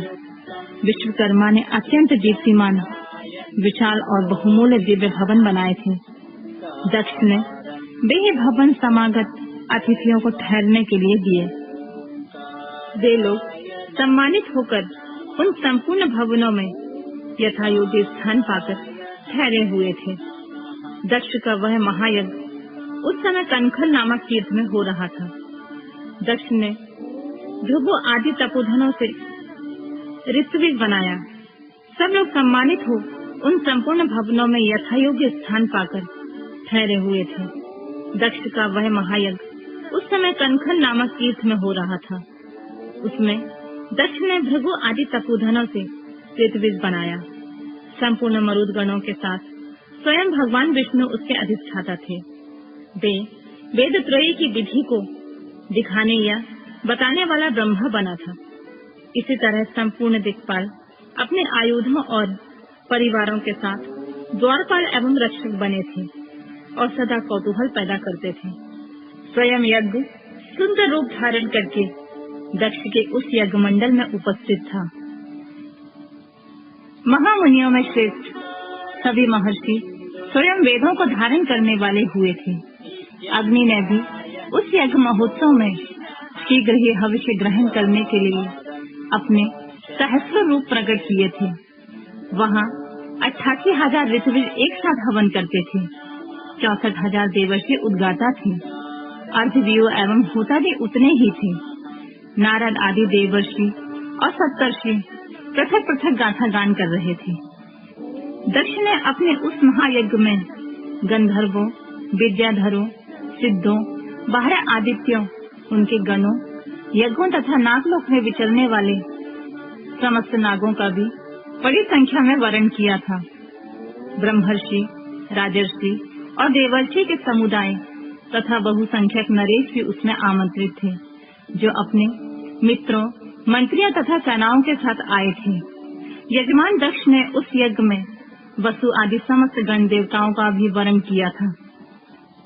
विश्वकर्मा ने अत्यंत दीप्तिमान, विशाल और बहुमूल्य दिव्य भवन बनाए थे। दक्ष ने वे ही भवन समागत अतिथियों को ठहरने के लिए दिए। वे लोग सम्मानित होकर उन संपूर्ण भवनों में यथा योग्य स्थान पाकर ठहरे हुए थे। दक्ष का वह महायज्ञ उस समय कनखल नामक तीर्थ में हो रहा था। दक्ष ने भृगु आदि तपोधनों से ऋत्विज बनाया। सब लोग सम्मानित हो उन संपूर्ण भवनों में यथा योग्य स्थान पाकर ठहरे हुए थे। दक्ष का वह महायज्ञ उस समय कनखल नामक तीर्थ में हो रहा था। उसमें दक्ष ने भृगु आदि तपोधनों से ऋत्विज बनाया। संपूर्ण मरुद गणों के साथ स्वयं भगवान विष्णु उसके अधिष्ठाता थे। वे वेद त्रयी की विधि को दिखाने या बताने वाला ब्रह्मा बना था। इसी तरह संपूर्ण दिक्पाल अपने आयुधों और परिवारों के साथ द्वारपाल एवं रक्षक बने थे और सदा कौतूहल पैदा करते थे। स्वयं यज्ञ सुंदर रूप धारण करके दक्ष के उस यज्ञ मंडल में उपस्थित था। महामुनियों में श्रेष्ठ सभी महर्षि स्वयं वेदों को धारण करने वाले हुए थे। अग्नि ने भी उस यज्ञ महोत्सव में शीघ्र ही हविष्य ग्रहण करने के लिए अपने सहस्र रूप प्रकट किए थे। वहाँ 88,000 ऋत्विज एक साथ हवन करते थे। 64,000 देवर्षि उद्गाता थे। अर्धवीर एवं होता भी उतने ही थे। नारद आदि देवर्षि और सप्तर्षि पृथक पृथक गाथा गान कर रहे थे। दक्ष ने अपने उस महायज्ञ में गंधर्वों, विद्याधरों, सिद्धों, बारह आदित्यों, उनके गणों, यज्ञों तथा नागलोक में विचरने वाले समस्त नागों का भी बड़ी संख्या में वरण किया था। ब्रह्मर्षि, राजर्षि और देवर्षि के समुदाय तथा बहुसंख्यक नरेश भी उसमें आमंत्रित थे, जो अपने मित्रों, मंत्रियों तथा सेनाओं के साथ आए थे। यजमान दक्ष ने उस यज्ञ में वसु आदि समस्त गण देवताओं का भी वरण किया था।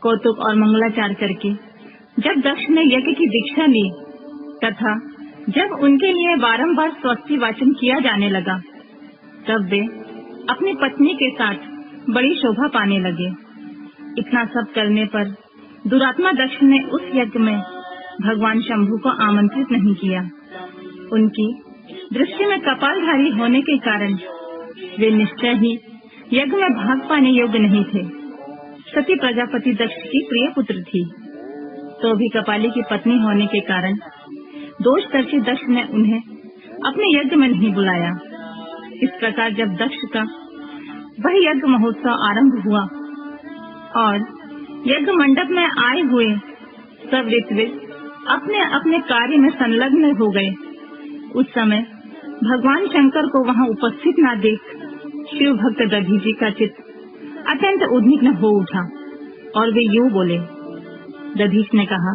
कौतुक और मंगलाचार करके जब दक्ष ने यज्ञ की दीक्षा ली तथा जब उनके लिए बारंबार स्वस्ति वाचन किया जाने लगा, तब वे अपनी पत्नी के साथ बड़ी शोभा पाने लगे। इतना सब करने पर दुरात्मा दक्ष ने उस यज्ञ में भगवान शंभु को आमंत्रित नहीं किया। उनकी दृष्टि में कपालधारी होने के कारण वे निश्चय ही यज्ञ में भाग पाने योग्य नहीं थे। सती प्रजापति दक्ष की प्रिय पुत्र थी, तो भी कपाली की पत्नी होने के कारण दोष करके दक्ष ने उन्हें अपने यज्ञ में नहीं बुलाया। इस प्रकार जब दक्ष का वह यज्ञ महोत्सव आरंभ हुआ और यज्ञ मंडप में आए हुए सब ऋत्विज अपने अपने कार्य में संलग्न हो गए, उस समय भगवान शंकर को वहां उपस्थित न देख शिव भक्त दधीचि का चित्त अत्यंत उद्विग्न हो उठा और वे यूं बोले। दधीच ने कहा,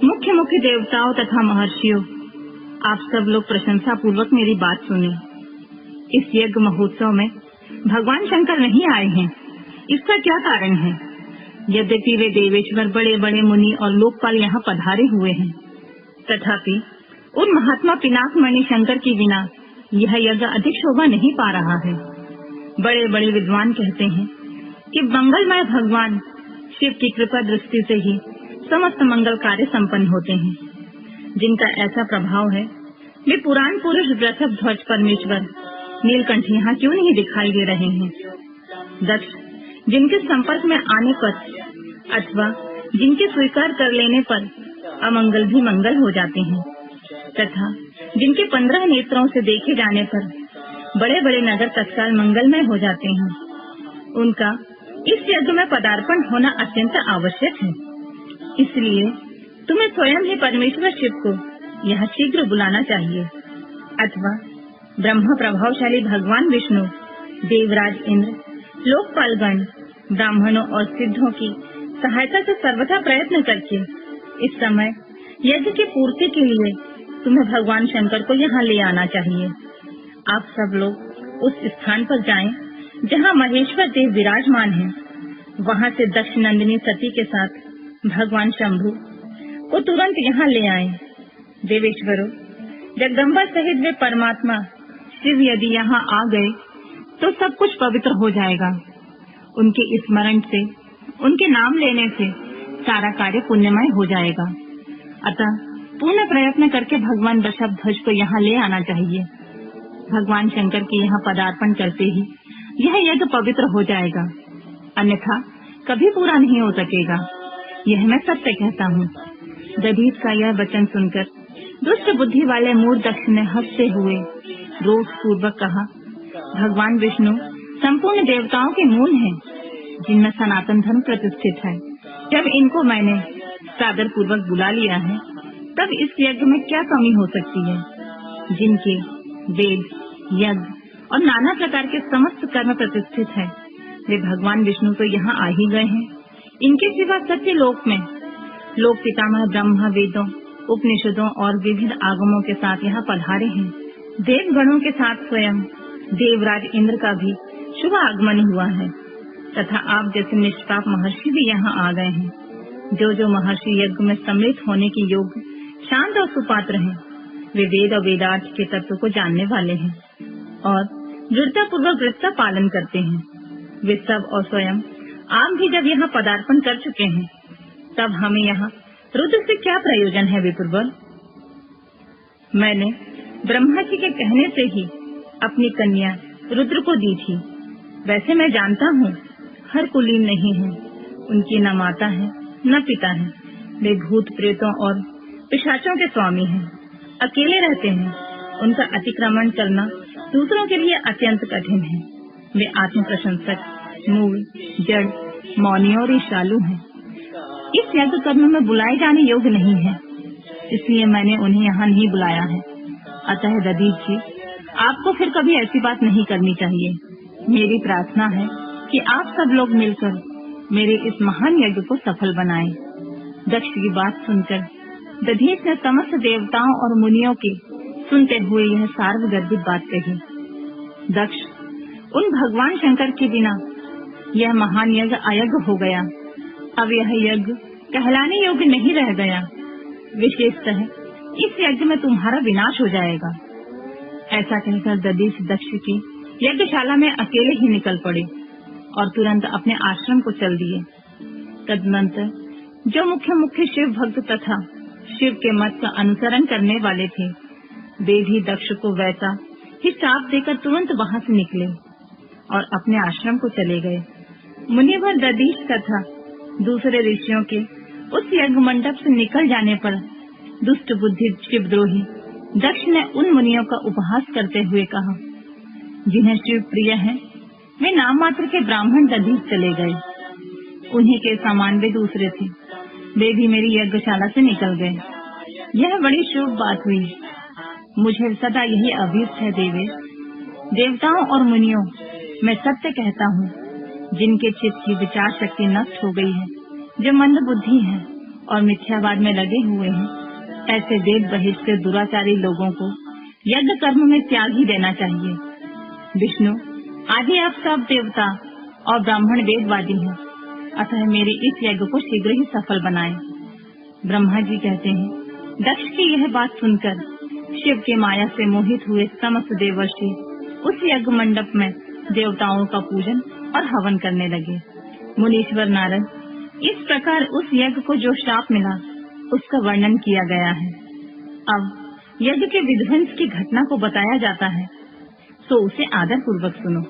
मुख्य मुख्य देवताओं तथा महर्षियों, आप सब लोग प्रशंसा पूर्वक मेरी बात सुने। इस यज्ञ महोत्सव में भगवान शंकर नहीं आए हैं, इसका क्या कारण है? यद्यपि वे देवेश्वर, बड़े बड़े मुनि और लोकपाल यहाँ पधारे हुए हैं, तथापि उन महात्मा पिनाक मणि शंकर की बिना यह यज्ञ अधिक शोभा नहीं पा रहा है। बड़े बड़े विद्वान कहते हैं कि मंगलमय भगवान शिव की कृपा दृष्टि से ही समस्त मंगल कार्य संपन्न होते हैं। जिनका ऐसा प्रभाव है, वे पुराण पुरुष वृषभ ध्वज परमेश्वर नीलकंठ यहाँ क्यों नहीं दिखाई दे रहे हैं? दक्ष जिनके संपर्क में आने पर अथवा जिनके स्वीकार कर लेने पर अमंगल भी मंगल हो जाते हैं, तथा जिनके 15 नेत्रों से देखे जाने पर बड़े बड़े नगर तत्काल मंगलमय हो जाते हैं, उनका इस यज्ञ में पदार्पण होना अत्यंत आवश्यक है। इसलिए तुम्हें स्वयं ही परमेश्वर शिव को यह शीघ्र बुलाना चाहिए, अथवा ब्रह्म प्रभावशाली भगवान विष्णु, देवराज इंद्र, लोकपालगण, ब्राह्मणों और सिद्धों की सहायता से सर्वथा प्रयत्न करके इस समय यज्ञ की पूर्ति के लिए तुम्हें भगवान शंकर को यहाँ ले आना चाहिए। आप सब लोग उस स्थान पर जाएं जहाँ महेश्वर देव विराजमान हैं। वहाँ से दक्ष नंदिनी सती के साथ भगवान शंभु को तुरंत यहाँ ले आएं। देवेश्वरों, जगदम्बा सहित वे परमात्मा शिव यदि यहाँ आ गए तो सब कुछ पवित्र हो जाएगा। उनके स्मरण से, उनके नाम लेने से सारा कार्य पुण्यमय हो जाएगा। अतः पूर्ण प्रयत्न करके भगवान वृषभ ध्वज को यहाँ ले आना चाहिए। भगवान शंकर के यहाँ पदार्पण करते ही यह यज्ञ पवित्र हो जाएगा, अन्यथा कभी पूरा नहीं हो सकेगा। यह मैं सत्य कहता हूँ। दधीच का यह वचन सुनकर दुष्ट बुद्धि वाले मूर्ख दक्ष ने हंसते हुए रोष पूर्वक कहा, भगवान विष्णु संपूर्ण देवताओं के मूल हैं, जिनमें सनातन धर्म प्रतिष्ठित है। जब इनको मैंने सादर पूर्वक बुला लिया है, तब इस यज्ञ में क्या कमी हो सकती है? जिनके वेद, यज्ञ और नाना प्रकार के समस्त कर्म प्रतिष्ठित है, वे भगवान विष्णु तो यहाँ आ ही गए हैं। इनके सिवा सत्य लोक में लोक पितामह ब्रह्मा वेदों, उपनिषदों और विविध आगमों के साथ यहाँ पधारे हैं। देवगणों के साथ स्वयं देवराज इंद्र का भी शुभ आगमन हुआ है, तथा आप जैसे निष्पाप महर्षि भी यहाँ आ गए हैं। जो महर्षि यज्ञ में सम्मिलित होने के योग्य, शांत और सुपात्र हैं, वे वेद और वेदार्थ के तत्व को जानने वाले हैं और दृढ़ता पूर्वक व्रत का पालन करते हैं। वे सब और स्वयं आप भी जब यहाँ पदार्पण कर चुके हैं, तब हमें यहाँ रुद्र से क्या प्रयोजन है विपुल? मैंने ब्रह्मा जी के कहने से ही अपनी कन्या रुद्र को दी थी। वैसे मैं जानता हूँ हर कुलीन नहीं है, उनकी न माता है न पिता है। वे भूत प्रेतों और पिशाचों के स्वामी हैं, अकेले रहते हैं। उनका अतिक्रमण करना दूसरों के लिए अत्यंत कठिन है। वे आत्म प्रशंसक, मूल, जड़, मौनी और ईर्ष्यालु हैं। इस यज्ञ कर्म में बुलाए जाने योग्य नहीं है। इसलिए मैंने उन्हें यहाँ नहीं बुलाया है। अतः दधीच जी, आपको फिर कभी ऐसी बात नहीं करनी चाहिए। मेरी प्रार्थना है कि आप सब लोग मिलकर मेरे इस महान यज्ञ को सफल बनाएं। दक्ष की बात सुनकर दधीच ने समस्त देवताओं और मुनियों की सुनते हुए यह सार्वगर्भित बात कही। दक्ष, उन भगवान शंकर के बिना यह महान यज्ञ अयज्ञ हो गया। अब यह यज्ञ कहलाने योग्य नहीं रह गया। विशेषतः इस यज्ञ में तुम्हारा विनाश हो जाएगा। ऐसा कहकर दधीच दक्ष की यज्ञशाला में अकेले ही निकल पड़े और तुरंत अपने आश्रम को चल दिए। तदनंतर जो मुख्य मुख्य शिव भक्त तथा शिव के मत का अनुसरण करने वाले थे, वे भी दक्ष को वैसा ही शाप देकर तुरंत वहां से निकले और अपने आश्रम को चले गए। मुनिवर दधीच तथा दूसरे ऋषियों के उस यज्ञ मंडप से निकल जाने पर दुष्ट बुद्धि शिवद्रोही दक्ष ने उन मुनियों का उपहास करते हुए कहा, जिन्हें शिव प्रिय है वे नाम मात्र के ब्राह्मण दधीच चले गए। उन्हीं के समान वे दूसरे थे, वे भी मेरी यज्ञशाला से निकल गए। यह बड़ी शुभ बात हुई। मुझे सदा यही अभीष्ट है देवेश। देवताओं और मुनियों, मैं सत्य कहता हूँ, जिनके चित्त की विचार शक्ति नष्ट हो गई है, जो मंद बुद्धि है और मिथ्यावाद में लगे हुए हैं, ऐसे वेद बहिष्ठ दुराचारी लोगों को यज्ञ कर्म में त्याग ही देना चाहिए। विष्णु आदि आप सब देवता और ब्राह्मण वेदवादी हैं, अतः मेरे इस यज्ञ को शीघ्र ही सफल बनाएं। ब्रह्मा जी कहते हैं, दक्ष की यह बात सुनकर शिव के माया से मोहित हुए समस्त देवर्षि उस यज्ञ मंडप में देवताओं का पूजन और हवन करने लगे। मुनीश्वर नारद, इस प्रकार उस यज्ञ को जो शाप मिला उसका वर्णन किया गया है। अब यज्ञ के विध्वंस की घटना को बताया जाता है, तो उसे आदर पूर्वक सुनो।